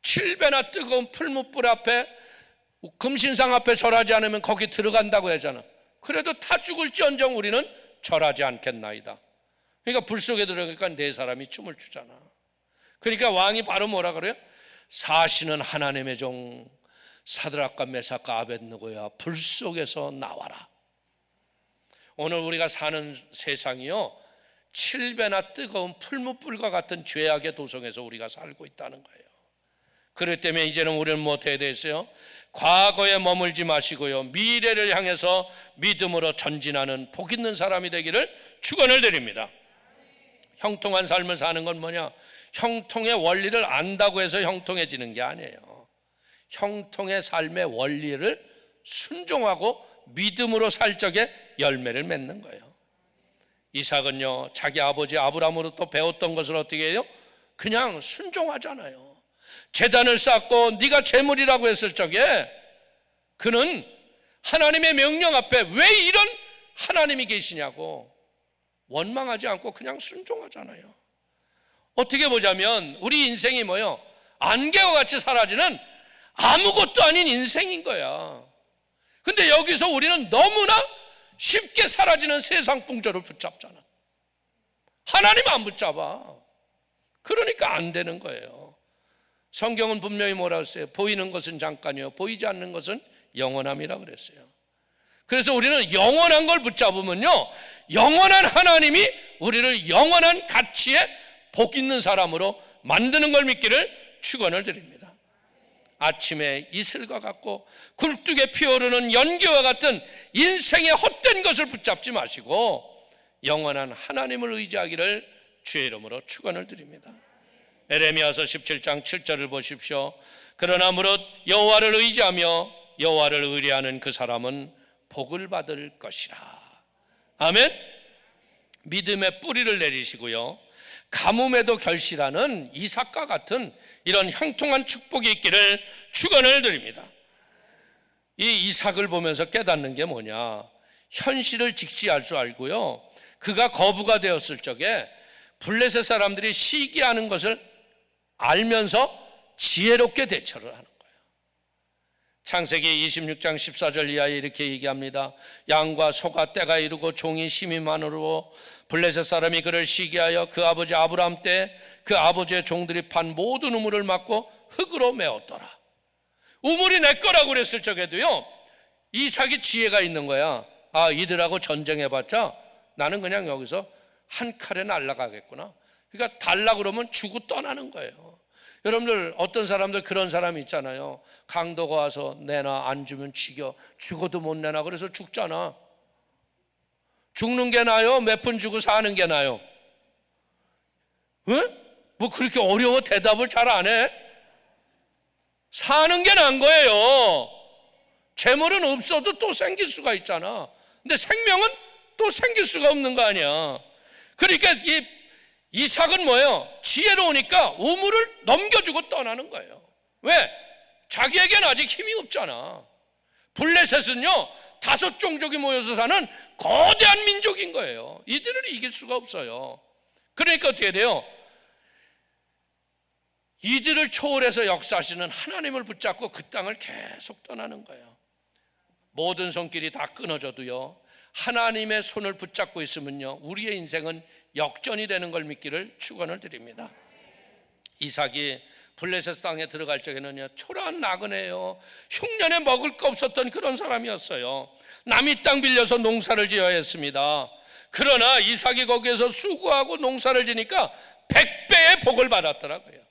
7배나 뜨거운 풀무불 앞에, 금신상 앞에 절하지 않으면 거기 들어간다고 하잖아. 그래도 다 죽을지언정 우리는 절하지 않겠나이다. 그러니까 불 속에 들어가니까 네 사람이 춤을 추잖아. 그러니까 왕이 바로 뭐라 그래요? 사시는 하나님의 종 사드락과 메삭과 아벳느고야, 불 속에서 나와라. 오늘 우리가 사는 세상이요, 7배나 뜨거운 풀무불과 같은 죄악의 도성에서 우리가 살고 있다는 거예요. 그렇기 때문에 이제는 우리는 무엇해야 되겠어요? 과거에 머물지 마시고요, 미래를 향해서 믿음으로 전진하는 복 있는 사람이 되기를 축원을 드립니다. 형통한 삶을 사는 건 뭐냐? 형통의 원리를 안다고 해서 형통해지는 게 아니에요. 형통의 삶의 원리를 순종하고 믿음으로 살 적에 열매를 맺는 거예요. 이삭은요, 자기 아버지 아브라함으로부터 배웠던 것을 어떻게 해요? 그냥 순종하잖아요. 제단을 쌓고 네가 제물이라고 했을 적에 그는 하나님의 명령 앞에 왜 이런 하나님이 계시냐고 원망하지 않고 그냥 순종하잖아요. 어떻게 보자면 우리 인생이 뭐예요? 안개와 같이 사라지는 아무것도 아닌 인생인 거야. 근데 여기서 우리는 너무나 쉽게 사라지는 세상 풍조를 붙잡잖아. 하나님 안 붙잡아. 그러니까 안 되는 거예요. 성경은 분명히 뭐라고 했어요? 보이는 것은 잠깐이요 보이지 않는 것은 영원함이라고 그랬어요. 그래서 우리는 영원한 걸 붙잡으면요, 영원한 하나님이 우리를 영원한 가치에 복 있는 사람으로 만드는 걸 믿기를 축원을 드립니다. 아침에 이슬과 같고 굴뚝에 피어오르는 연기와 같은 인생의 헛된 것을 붙잡지 마시고 영원한 하나님을 의지하기를 주의 이름으로 축원을 드립니다. 에레미야서 17장 7절을 보십시오. 그러나 무릇 여호와를 의지하며 여호와를 의뢰하는 그 사람은 복을 받을 것이라. 아멘. 믿음의 뿌리를 내리시고요, 가뭄에도 결실하는 이삭과 같은 이런 형통한 축복이 있기를 축원을 드립니다. 이 이삭을 보면서 깨닫는 게 뭐냐, 현실을 직시할 줄 알고요, 그가 거부가 되었을 적에 블레셋 사람들이 시기하는 것을 알면서 지혜롭게 대처를 하는 거예요. 창세기 26장 14절 이하에 이렇게 얘기합니다. 양과 소가 때가 이르고 종이 심히 많으로 블레셋 사람이 그를 시기하여 그 아버지 아브라함 때 그 아버지의 종들이 판 모든 우물을 막고 흙으로 메웠더라. 우물이 내 거라고 그랬을 적에도요, 이삭이 지혜가 있는 거야. 아, 이들하고 전쟁해봤자 나는 그냥 여기서 한 칼에 날아가겠구나. 그러니까 달라 그러면 주고 떠나는 거예요. 여러분들 어떤 사람들 그런 사람이 있잖아요. 강도가 와서 내놔, 안 주면 죽어도 못 내놔. 그래서 죽잖아. 죽는 게 나아요? 몇 푼 주고 사는 게 나아요? 응? 뭐 그렇게 어려워 대답을 잘 안 해? 사는 게 나은 거예요. 재물은 없어도 또 생길 수가 있잖아. 근데 생명은 또 생길 수가 없는 거 아니야. 그러니까 이 이삭은 뭐예요? 지혜로우니까 우물을 넘겨주고 떠나는 거예요. 왜? 자기에게는 아직 힘이 없잖아. 블레셋은요, 5 종족이 모여서 사는 거대한 민족인 거예요. 이들을 이길 수가 없어요. 그러니까 어떻게 돼요? 이들을 초월해서 역사하시는 하나님을 붙잡고 그 땅을 계속 떠나는 거예요. 모든 손길이 다 끊어져도요, 하나님의 손을 붙잡고 있으면요, 우리의 인생은 역전이 되는 걸 믿기를 축원을 드립니다. 이삭이 블레셋 땅에 들어갈 적에는요, 초라한 나그네예요. 흉년에 먹을 거 없었던 그런 사람이었어요. 남의 땅 빌려서 농사를 지어야 했습니다. 그러나 이삭이 거기에서 수고하고 농사를 지니까 100배의 복을 받았더라고요.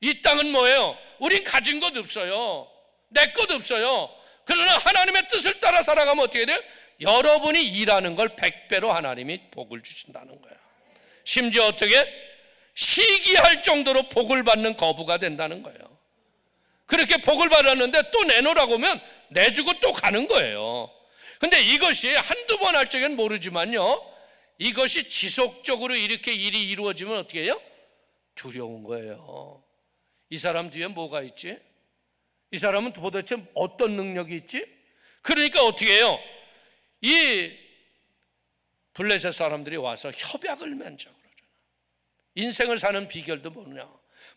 이 땅은 뭐예요? 우린 가진 것 없어요. 내 것 없어요. 그러나 하나님의 뜻을 따라 살아가면 어떻게 돼요? 여러분이 일하는 걸 100배로 하나님이 복을 주신다는 거예요. 심지어 어떻게? 시기할 정도로 복을 받는 거부가 된다는 거예요. 그렇게 복을 받았는데 또 내놓으라고 하면 내주고 또 가는 거예요. 근데 이것이 한두 번 할 적엔 모르지만요, 이것이 지속적으로 이렇게 일이 이루어지면 어떻게 해요? 두려운 거예요. 이 사람 뒤에 뭐가 있지? 이 사람은 도대체 어떤 능력이 있지? 그러니까 어떻게 해요? 이 블레셋 사람들이 와서 협약을 맺자고 그러잖아. 인생을 사는 비결도 뭐냐?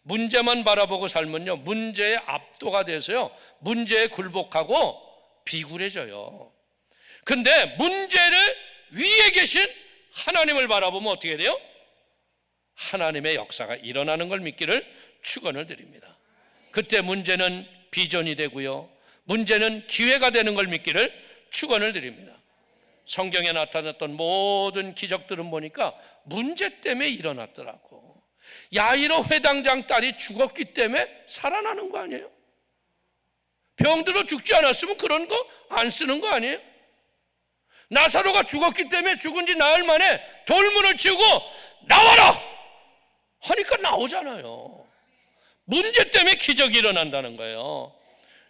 문제만 바라보고 살면요, 문제에 압도가 돼서요, 문제에 굴복하고 비굴해져요. 근데 문제를 위에 계신 하나님을 바라보면 어떻게 돼요? 하나님의 역사가 일어나는 걸 믿기를 축원을 드립니다. 그때 문제는 비전이 되고요, 문제는 기회가 되는 걸 믿기를 축원을 드립니다. 성경에 나타났던 모든 기적들은 보니까 문제 때문에 일어났더라고. 야이로 회당장 딸이 죽었기 때문에 살아나는 거 아니에요? 병들어 죽지 않았으면 그런 거 안 쓰는 거 아니에요? 나사로가 죽었기 때문에 죽은 지 나흘 만에 돌문을 치우고 나와라 하니까 나오잖아요. 문제 때문에 기적이 일어난다는 거예요.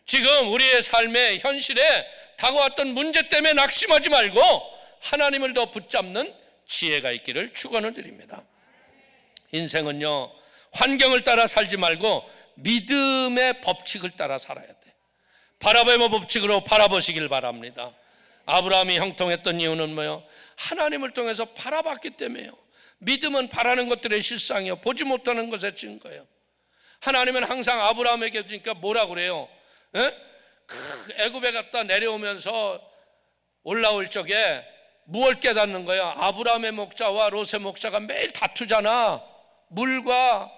지금 우리의 삶의 현실에 다가왔던 문제 때문에 낙심하지 말고 하나님을 더 붙잡는 지혜가 있기를 축원을 드립니다. 인생은요, 환경을 따라 살지 말고 믿음의 법칙을 따라 살아야 돼. 바라봄의 법칙으로 바라보시길 바랍니다. 아브라함이 형통했던 이유는 뭐예요? 하나님을 통해서 바라봤기 때문에요. 믿음은 바라는 것들의 실상이요, 보지 못하는 것의 증거예요. 하나님은 항상 아브라함에게 주니까 뭐라고 그래요? 애굽에 갔다 내려오면서 올라올 적에 무엇을 깨닫는 거야? 아브라함의 목자와 롯의 목자가 매일 다투잖아. 물과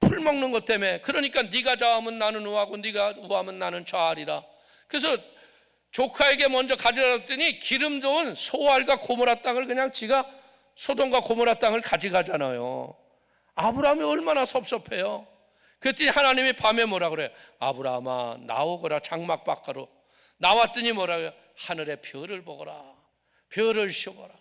풀 먹는 것 때문에. 그러니까 네가 좌하면 나는 우하고 네가 우하면 나는 좌하리라. 그래서 조카에게 먼저 가져다 줬더니 기름 좋은 소알과 고모라 땅을 그냥 지가 소돔과 고모라 땅을 가져가잖아요. 아브라함이 얼마나 섭섭해요. 그랬더니 하나님이 밤에 뭐라 그래요? 아브라함아 나오거라 장막 밖으로. 나왔더니 뭐라 그래요? 하늘의 별을 보거라. 별을 쉬어보라.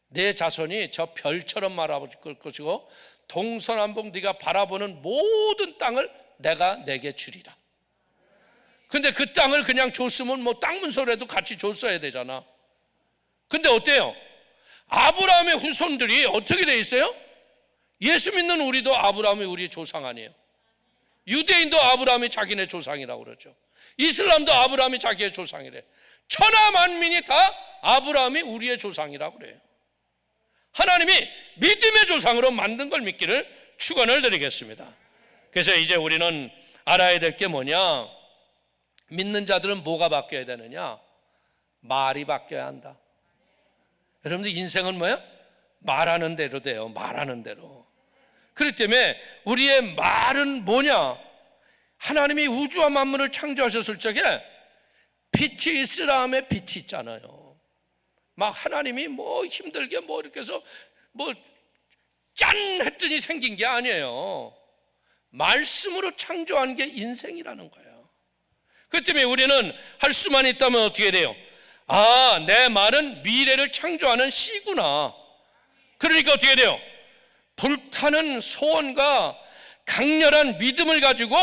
내 자손이 저 별처럼 말아볼 것이고 동서남북 네가 바라보는 모든 땅을 내가 내게 주리라. 근데 그 땅을 그냥 줬으면 뭐 땅 문서라도 같이 줬어야 되잖아. 근데 어때요? 아브라함의 후손들이 어떻게 돼 있어요? 예수 믿는 우리도 아브라함이 우리의 조상 아니에요? 유대인도 아브라함이 자기네 조상이라고 그러죠. 이슬람도 아브라함이 자기의 조상이래. 천하 만민이 다 아브라함이 우리의 조상이라고 그래요. 하나님이 믿음의 조상으로 만든 걸 믿기를 축원을 드리겠습니다. 그래서 이제 우리는 알아야 될 게 뭐냐? 믿는 자들은 뭐가 바뀌어야 되느냐? 말이 바뀌어야 한다. 여러분들 인생은 뭐야? 말하는 대로 돼요. 말하는 대로. 그렇기 때문에 우리의 말은 뭐냐? 하나님이 우주와 만물을 창조하셨을 적에 빛이 있으라함에 빛이 있잖아요. 막 하나님이 뭐 힘들게 뭐 이렇게 해서 뭐 짠 했더니 생긴 게 아니에요. 말씀으로 창조한 게 인생이라는 거예요. 그렇기 때문에 우리는 할 수만 있다면 어떻게 돼요? 아, 내 말은 미래를 창조하는 씨구나. 그러니까 어떻게 돼요? 불타는 소원과 강렬한 믿음을 가지고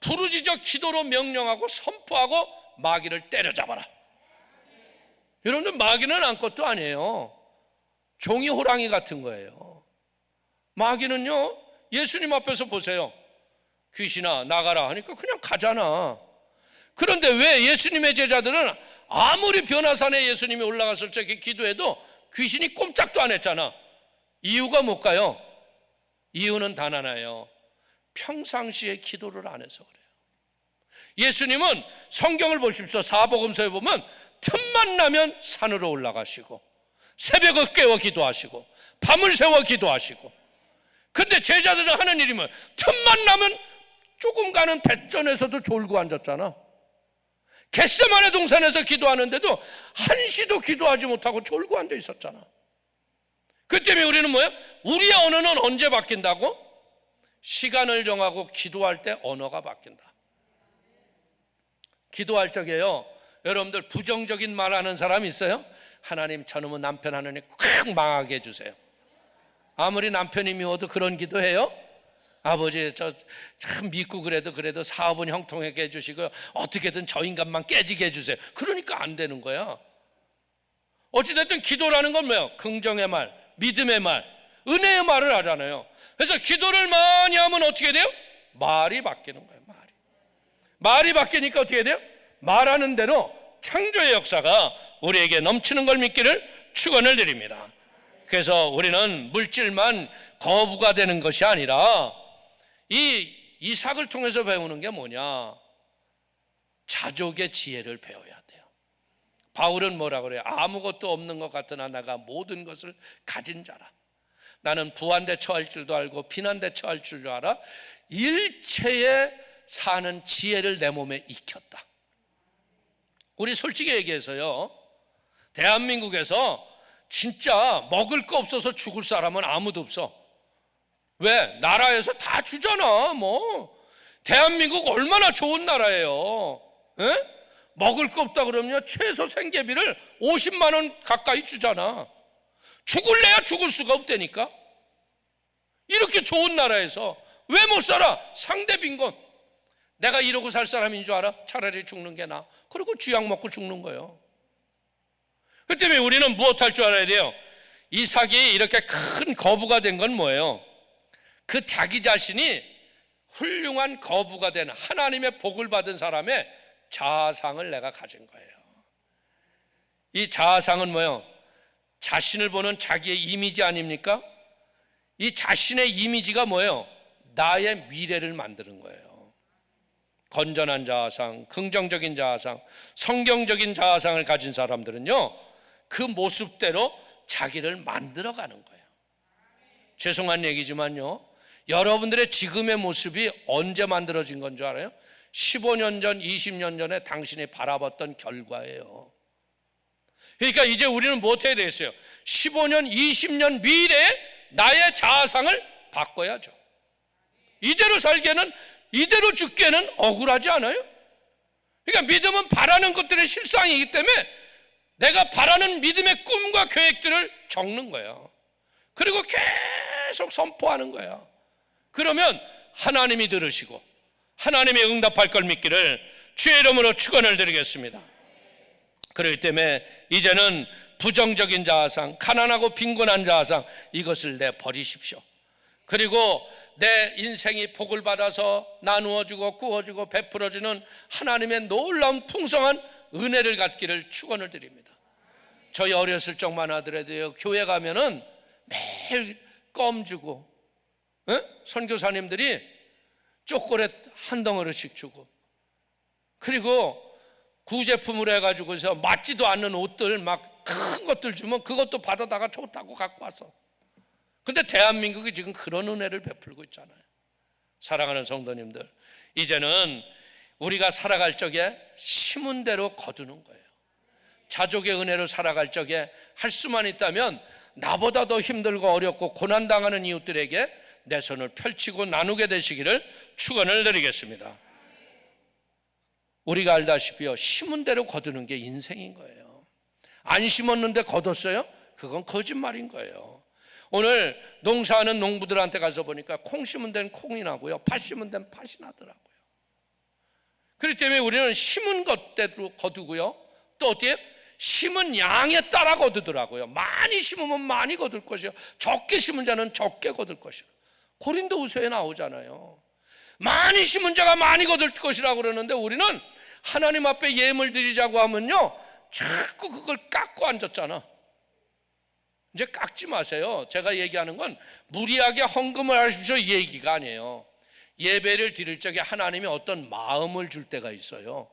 부르짖어 기도로 명령하고 선포하고 마귀를 때려잡아라. 여러분들 마귀는 아무것도 아니에요. 종이 호랑이 같은 거예요. 마귀는요, 예수님 앞에서 보세요. 귀신아 나가라 하니까 그냥 가잖아. 그런데 왜 예수님의 제자들은 아무리 변화산에 예수님이 올라갔을 적에 기도해도 귀신이 꼼짝도 안 했잖아. 이유가 뭘까요? 이유는 단 하나예요. 평상시에 기도를 안 해서 그래요. 예수님은 성경을 보십시오. 사복음서에 보면 틈만 나면 산으로 올라가시고 새벽을 깨워 기도하시고 밤을 새워 기도하시고. 근데 제자들은 하는 일이 뭐예요? 틈만 나면 조금 가는 배전에서도 졸고 앉았잖아. 겟세마네 동산에서 기도하는데도 한시도 기도하지 못하고 졸고 앉아 있었잖아. 그 때문에 우리는 뭐예요? 우리의 언어는 언제 바뀐다고? 시간을 정하고 기도할 때 언어가 바뀐다. 기도할 적에요, 여러분들 부정적인 말 하는 사람 있어요? 하나님 저놈의 남편 하느니 콱 망하게 해주세요. 아무리 남편이 미워도 그런 기도해요? 아버지 저 참 믿고 그래도 사업은 형통하게 해주시고 어떻게든 저 인간만 깨지게 해주세요. 그러니까 안 되는 거야. 어찌됐든 기도라는 건 뭐예요? 긍정의 말, 믿음의 말, 은혜의 말을 하잖아요. 그래서 기도를 많이 하면 어떻게 돼요? 말이 바뀌는 거예요. 말이 바뀌니까 어떻게 돼요? 말하는 대로 창조의 역사가 우리에게 넘치는 걸 믿기를 축원을 드립니다. 그래서 우리는 물질만 거부가 되는 것이 아니라 이 이삭을 통해서 배우는 게 뭐냐? 자족의 지혜를 배워야 돼요. 바울은 뭐라 그래요? 아무것도 없는 것 같으나 내가 모든 것을 가진 자라. 나는 부한대 처할 줄도 알고 빈한대 처할 줄도 알아. 일체에 사는 지혜를 내 몸에 익혔다. 우리 솔직히 얘기해서요, 대한민국에서 진짜 먹을 거 없어서 죽을 사람은 아무도 없어. 왜? 나라에서 다 주잖아. 뭐 대한민국 얼마나 좋은 나라예요. 에? 먹을 거 없다 그러면 최소 생계비를 50만 원 가까이 주잖아. 죽을래야 죽을 수가 없다니까. 이렇게 좋은 나라에서 왜 못 살아? 상대 빈곤. 내가 이러고 살 사람인 줄 알아? 차라리 죽는 게 나아. 그리고 쥐약 먹고 죽는 거예요. 그 때문에 우리는 무엇할 줄 알아야 돼요? 이삭이 이렇게 큰 거부가 된 건 뭐예요? 그 자기 자신이 훌륭한 거부가 된 하나님의 복을 받은 사람의 자아상을 내가 가진 거예요. 이 자아상은 뭐예요? 자신을 보는 자기의 이미지 아닙니까? 이 자신의 이미지가 뭐예요? 나의 미래를 만드는 거예요. 건전한 자아상, 긍정적인 자아상, 성경적인 자아상을 가진 사람들은요, 그 모습대로 자기를 만들어가는 거예요. 죄송한 얘기지만요, 여러분들의 지금의 모습이 언제 만들어진 건 줄 알아요? 15년 전, 20년 전에 당신이 바라봤던 결과예요. 그러니까 이제 우리는 뭐 어떻게 되겠어요? 15년, 20년 미래에 나의 자아상을 바꿔야죠. 이대로 살기에는, 이대로 죽기에는 억울하지 않아요? 그러니까 믿음은 바라는 것들의 실상이기 때문에 내가 바라는 믿음의 꿈과 계획들을 적는 거예요. 그리고 계속 선포하는 거예요. 그러면 하나님이 들으시고 하나님이 응답할 걸 믿기를 주의 이름으로 축원을 드리겠습니다. 그렇기 때문에 이제는 부정적인 자아상, 가난하고 빈곤한 자아상, 이것을 내버리십시오. 그리고 내 인생이 복을 받아서 나누어주고 구워주고 베풀어주는 하나님의 놀라운 풍성한 은혜를 갖기를 축원을 드립니다. 저희 어렸을 적만 하더라도요, 교회 가면은 매일 껌 주고, 선교사님들이 초콜릿 한 덩어리씩 주고, 그리고 구제품으로 해가지고서 맞지도 않는 옷들 막 큰 것들 주면 그것도 받아다가 좋다고 갖고 와서. 근데 대한민국이 지금 그런 은혜를 베풀고 있잖아요. 사랑하는 성도님들, 이제는 우리가 살아갈 적에 심은 대로 거두는 거예요. 자족의 은혜로 살아갈 적에 할 수만 있다면 나보다 더 힘들고 어렵고 고난당하는 이웃들에게 내 손을 펼치고 나누게 되시기를 축원을 드리겠습니다. 우리가 알다시피요, 심은 대로 거두는 게 인생인 거예요. 안 심었는데 거뒀어요? 그건 거짓말인 거예요. 오늘 농사하는 농부들한테 가서 보니까 콩 심은 데는 콩이 나고요, 팥 심은 데는 팥이 나더라고요. 그렇기 때문에 우리는 심은 것대로 거두고요, 또 어때요? 심은 양에 따라 거두더라고요. 많이 심으면 많이 거둘 것이요, 적게 심은 자는 적게 거둘 것이요. 고린도후서에 나오잖아요. 많이 심은 자가 많이 거둘 것이라고 그러는데 우리는 하나님 앞에 예물 드리자고 하면요, 자꾸 그걸 깎고 앉았잖아. 이제 깎지 마세요. 제가 얘기하는 건 무리하게 헌금을 하십시오 이 얘기가 아니에요. 예배를 드릴 적에 하나님이 어떤 마음을 줄 때가 있어요.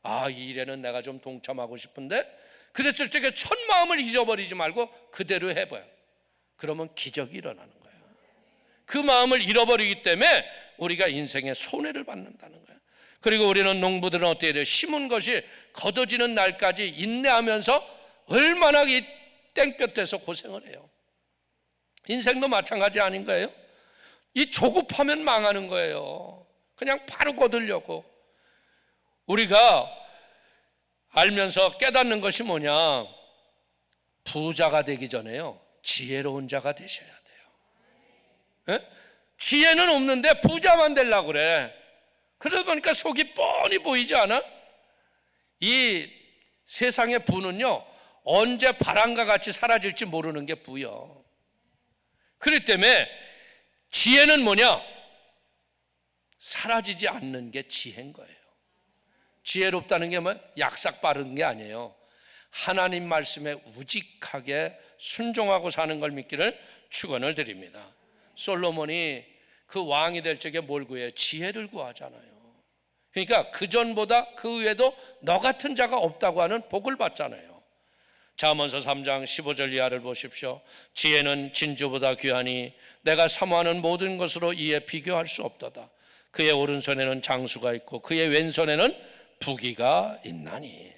아, 이 일에는 내가 좀 동참하고 싶은데, 그랬을 적에 첫 마음을 잊어버리지 말고 그대로 해봐요. 그러면 기적이 일어나는 거예요. 그 마음을 잃어버리기 때문에 우리가 인생에 손해를 받는다는 거예요. 그리고 우리는 농부들은 어떻게 돼요? 심은 것이 거둬지는 날까지 인내하면서 얼마나 이 땡볕에서 고생을 해요. 인생도 마찬가지 아닌 거예요? 이 조급하면 망하는 거예요. 그냥 바로 거두려고. 우리가 알면서 깨닫는 것이 뭐냐, 부자가 되기 전에요, 지혜로운 자가 되셔야 돼요. 에? 지혜는 없는데 부자만 되려고 그래. 그러다 보니까 속이 뻔히 보이지 않아? 이 세상의 부는요, 언제 바람과 같이 사라질지 모르는 게 부요. 그렇기 때문에 지혜는 뭐냐? 사라지지 않는 게 지혜인 거예요. 지혜롭다는 게 뭐 약삭 빠른 게 아니에요. 하나님 말씀에 우직하게 순종하고 사는 걸 믿기를 축원을 드립니다. 솔로몬이 그 왕이 될 적에 뭘 구해요? 지혜를 구하잖아요. 그러니까 그전보다 그 외에도 너 같은 자가 없다고 하는 복을 받잖아요. 잠언서 3장 15절 이하를 보십시오. 지혜는 진주보다 귀하니 내가 사모하는 모든 것으로 이에 비교할 수 없도다. 그의 오른손에는 장수가 있고 그의 왼손에는 부귀가 있나니.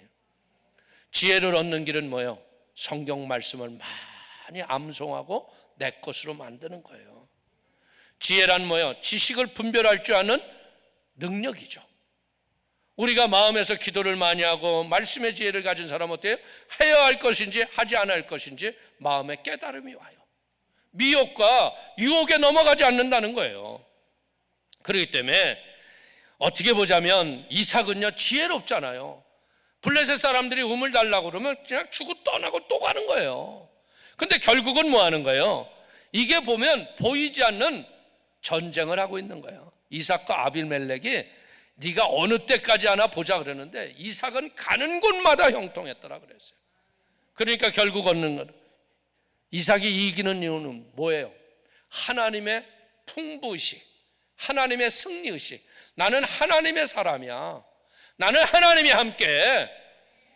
지혜를 얻는 길은 뭐예요? 성경 말씀을 많이 암송하고 내 것으로 만드는 거예요. 지혜란 뭐예요? 지식을 분별할 줄 아는 능력이죠. 우리가 마음에서 기도를 많이 하고 말씀의 지혜를 가진 사람은 어때요? 해야 할 것인지 하지 않아야 할 것인지 마음에 깨달음이 와요. 미혹과 유혹에 넘어가지 않는다는 거예요. 그렇기 때문에 어떻게 보자면 이삭은요, 지혜롭잖아요. 블레셋 사람들이 우물 달라고 그러면 그냥 주고 떠나고 또 가는 거예요. 근데 결국은 뭐 하는 거예요? 이게 보면 보이지 않는 전쟁을 하고 있는 거예요. 이삭과 아비멜렉이 네가 어느 때까지 하나 보자 그러는데 이삭은 가는 곳마다 형통했더라 그랬어요. 그러니까 결국 얻는 건, 이삭이 이기는 이유는 뭐예요? 하나님의 풍부의식, 하나님의 승리의식. 나는 하나님의 사람이야. 나는 하나님이 함께.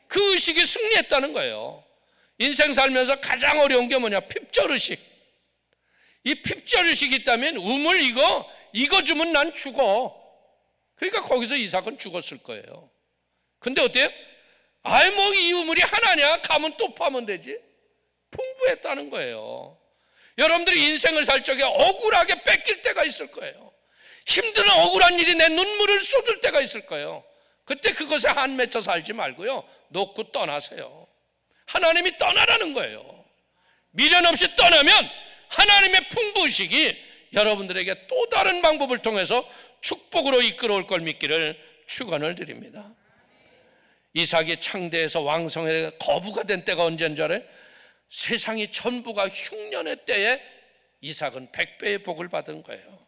그 의식이 승리했다는 거예요. 인생 살면서 가장 어려운 게 뭐냐? 핍절의식. 이 핍절식이 있다면 우물 이거 주면 난 죽어. 그러니까 거기서 이삭은 죽었을 거예요. 근데 어때요? 아이 뭐 이 우물이 하나냐? 가면 또 파면 되지. 풍부했다는 거예요. 여러분들이 인생을 살 적에 억울하게 뺏길 때가 있을 거예요. 힘든 억울한 일이 내 눈물을 쏟을 때가 있을 거예요. 그때 그것에 한 맺혀 살지 말고요, 놓고 떠나세요. 하나님이 떠나라는 거예요. 미련 없이 떠나면 하나님의 풍부의식이 여러분들에게 또 다른 방법을 통해서 축복으로 이끌어올 걸 믿기를 축원을 드립니다. 이삭이 창대해서 왕성에 거부가 된 때가 언제인 줄 알아요? 세상이 전부가 흉년의 때에 이삭은 100배의 복을 받은 거예요.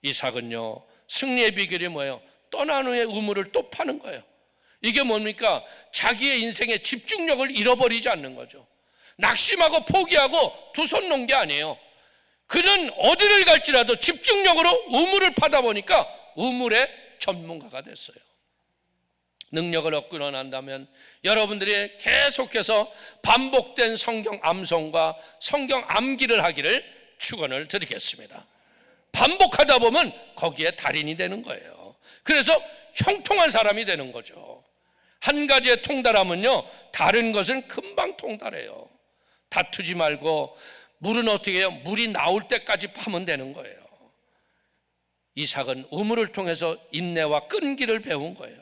이삭은요, 승리의 비결이 뭐예요? 떠난 후에 우물을 또 파는 거예요. 이게 뭡니까? 자기의 인생의 집중력을 잃어버리지 않는 거죠. 낙심하고 포기하고 두 손 놓은 게 아니에요. 그는 어디를 갈지라도 집중력으로 우물을 파다 보니까 우물의 전문가가 됐어요. 능력을 얻고 난다면 여러분들이 계속해서 반복된 성경 암송과 성경 암기를 하기를 축원을 드리겠습니다. 반복하다 보면 거기에 달인이 되는 거예요. 그래서 형통한 사람이 되는 거죠. 한 가지의 통달함은요, 다른 것은 금방 통달해요. 다투지 말고 물은 어떻게 해요? 물이 나올 때까지 파면 되는 거예요. 이삭은 우물을 통해서 인내와 끈기를 배운 거예요.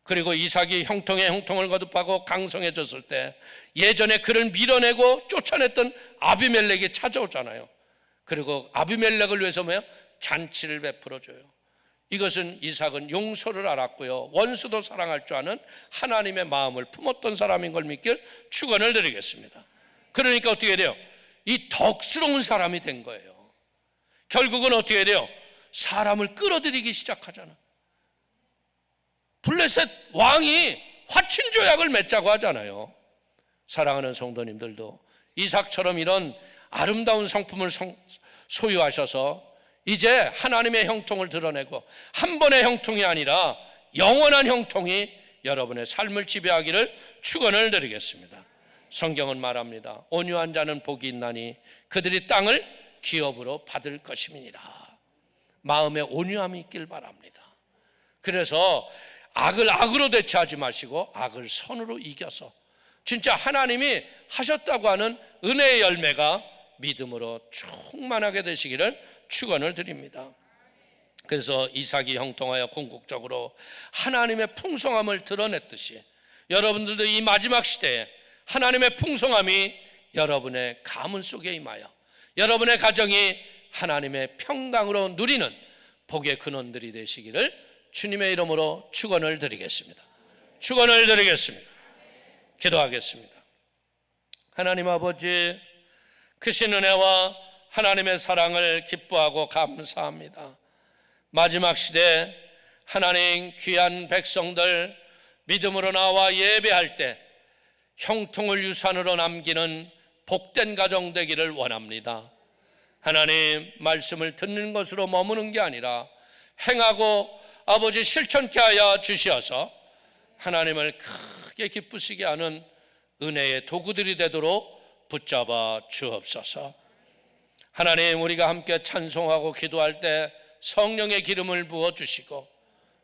그리고 이삭이 형통의 형통을 거듭하고 강성해졌을 때 예전에 그를 밀어내고 쫓아냈던 아비멜렉이 찾아오잖아요. 그리고 아비멜렉을 위해서 뭐예요? 잔치를 베풀어줘요. 이것은 이삭은 용서를 알았고요, 원수도 사랑할 줄 아는 하나님의 마음을 품었던 사람인 걸 믿길 축원을 드리겠습니다. 그러니까 어떻게 돼요? 이 덕스러운 사람이 된 거예요. 결국은 어떻게 돼요? 사람을 끌어들이기 시작하잖아. 블레셋 왕이 화친조약을 맺자고 하잖아요. 사랑하는 성도님들도 이삭처럼 이런 아름다운 성품을 소유하셔서 이제 하나님의 형통을 드러내고 한 번의 형통이 아니라 영원한 형통이 여러분의 삶을 지배하기를 축원을 드리겠습니다. 성경은 말합니다. 온유한 자는 복이 있나니 그들이 땅을 기업으로 받을 것임이니라. 마음에 온유함이 있길 바랍니다. 그래서 악을 악으로 대처하지 마시고 악을 선으로 이겨서 진짜 하나님이 하셨다고 하는 은혜의 열매가 믿음으로 충만하게 되시기를 축원을 드립니다. 그래서 이삭이 형통하여 궁극적으로 하나님의 풍성함을 드러냈듯이 여러분들도 이 마지막 시대에 하나님의 풍성함이 여러분의 가문 속에 임하여 여러분의 가정이 하나님의 평강으로 누리는 복의 근원들이 되시기를 주님의 이름으로 축원을 드리겠습니다. 축원을 드리겠습니다. 기도하겠습니다. 하나님 아버지, 크신 은혜와 하나님의 사랑을 기뻐하고 감사합니다. 마지막 시대 하나님 귀한 백성들 믿음으로 나와 예배할 때 형통을 유산으로 남기는 복된 가정 되기를 원합니다. 하나님, 말씀을 듣는 것으로 머무는 게 아니라 행하고 아버지 실천케 하여 주시어서 하나님을 크게 기쁘시게 하는 은혜의 도구들이 되도록 붙잡아 주옵소서. 하나님, 우리가 함께 찬송하고 기도할 때 성령의 기름을 부어주시고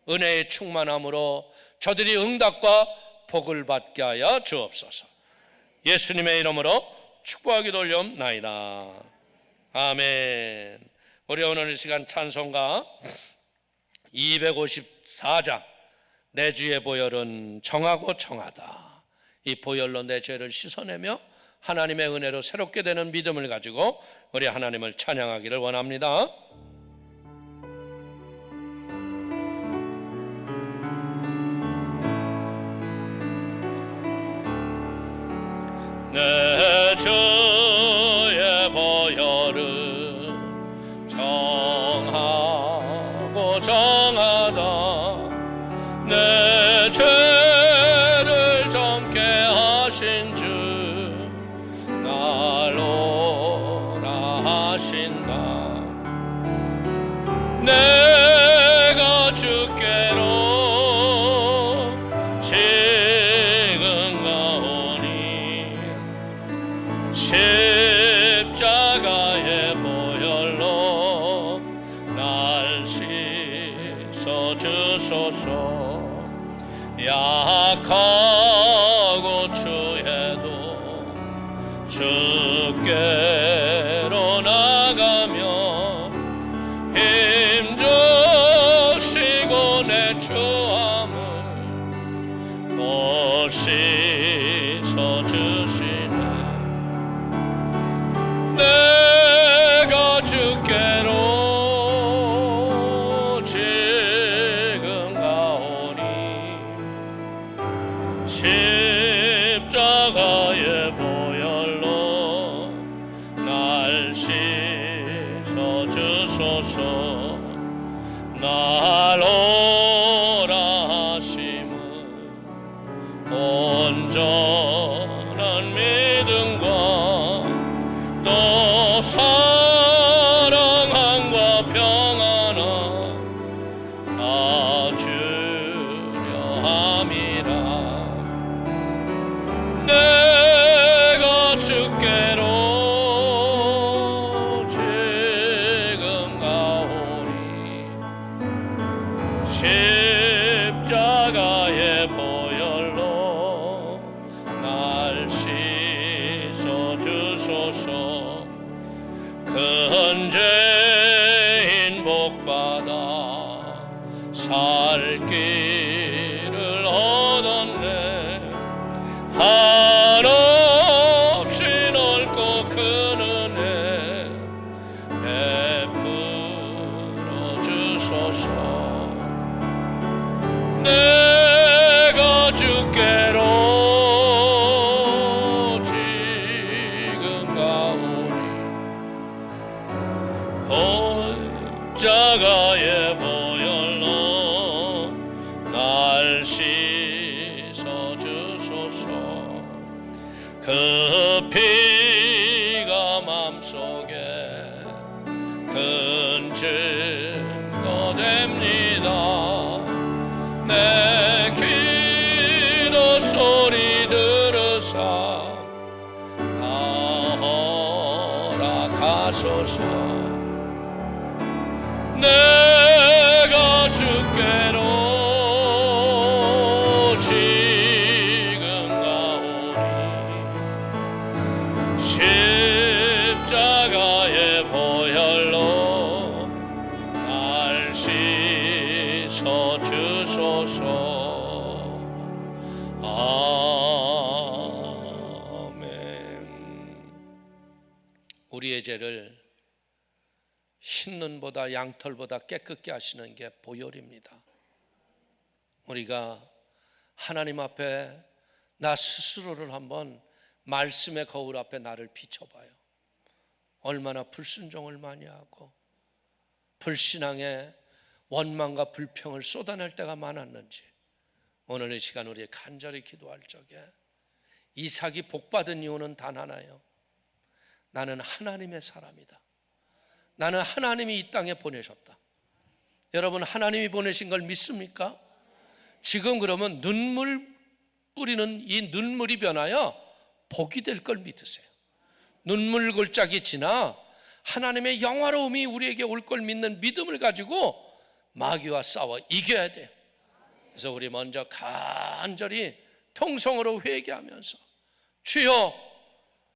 은혜의 충만함으로 저들이 응답과 복을 받게 하여 주옵소서. 예수님의 이름으로 축복하기도 올려옵나이다. 아멘. 우리 오늘 이 시간 찬송가 254장 내 주의 보혈은 정하고 정하다. 이 보혈로 내 죄를 씻어내며 하나님의 은혜로 새롭게 되는 믿음을 가지고 우리 하나님을 찬양하기를 원합니다. 내 주의 보혈은 정하고 정하다. 내 죄를 정케 하신 주 날 오라 하신다. 내가 주께로 지금 가오니 십자가의 복 주께로 나가며 힘주시고 내 처함을 또 씻어주시네. 내가 주께로 지금 가오니 십자가의 보혈로 날 씻어주소서. 날 오라 하심은 온전한 믿음과 또 사랑함과 평안을 다 주려 함이라. 내가 주께로 지금 가오니 십자가의 보혈로 날 씻어주소서. 큰 죄인 복받아 살 길을 얻었네. 한없이 넓고 큰 은혜 베풀어 주소서. 내가 주께로 지금 가오니 십자가의 보혈로 날 씻어주소서. 그 피가 맘속에 큰 증거 됩니다. 내 기도 소리 들으사 나 허락하소서. 내가 주께로 지금 가오니 십자가의 보혈로 날 씻어주소서. 아멘. 우리의 죄를 흰눈보다 양털보다 깨끗게 하시는 게 보혈입니다. 우리가 하나님 앞에 나 스스로를 한번 말씀의 거울 앞에 나를 비춰봐요. 얼마나 불순종을 많이 하고 불신앙의 원망과 불평을 쏟아낼 때가 많았는지. 오늘 이 시간 우리 간절히 기도할 적에 이삭이 복받은 이유는 단 하나예요. 나는 하나님의 사람이다. 나는 하나님이 이 땅에 보내셨다. 여러분, 하나님이 보내신 걸 믿습니까? 지금 그러면 눈물 뿌리는 이 눈물이 변하여 복이 될 걸 믿으세요. 눈물 골짜기 지나 하나님의 영화로움이 우리에게 올 걸 믿는 믿음을 가지고 마귀와 싸워 이겨야 돼요. 그래서 우리 먼저 간절히 통성으로 회개하면서 주여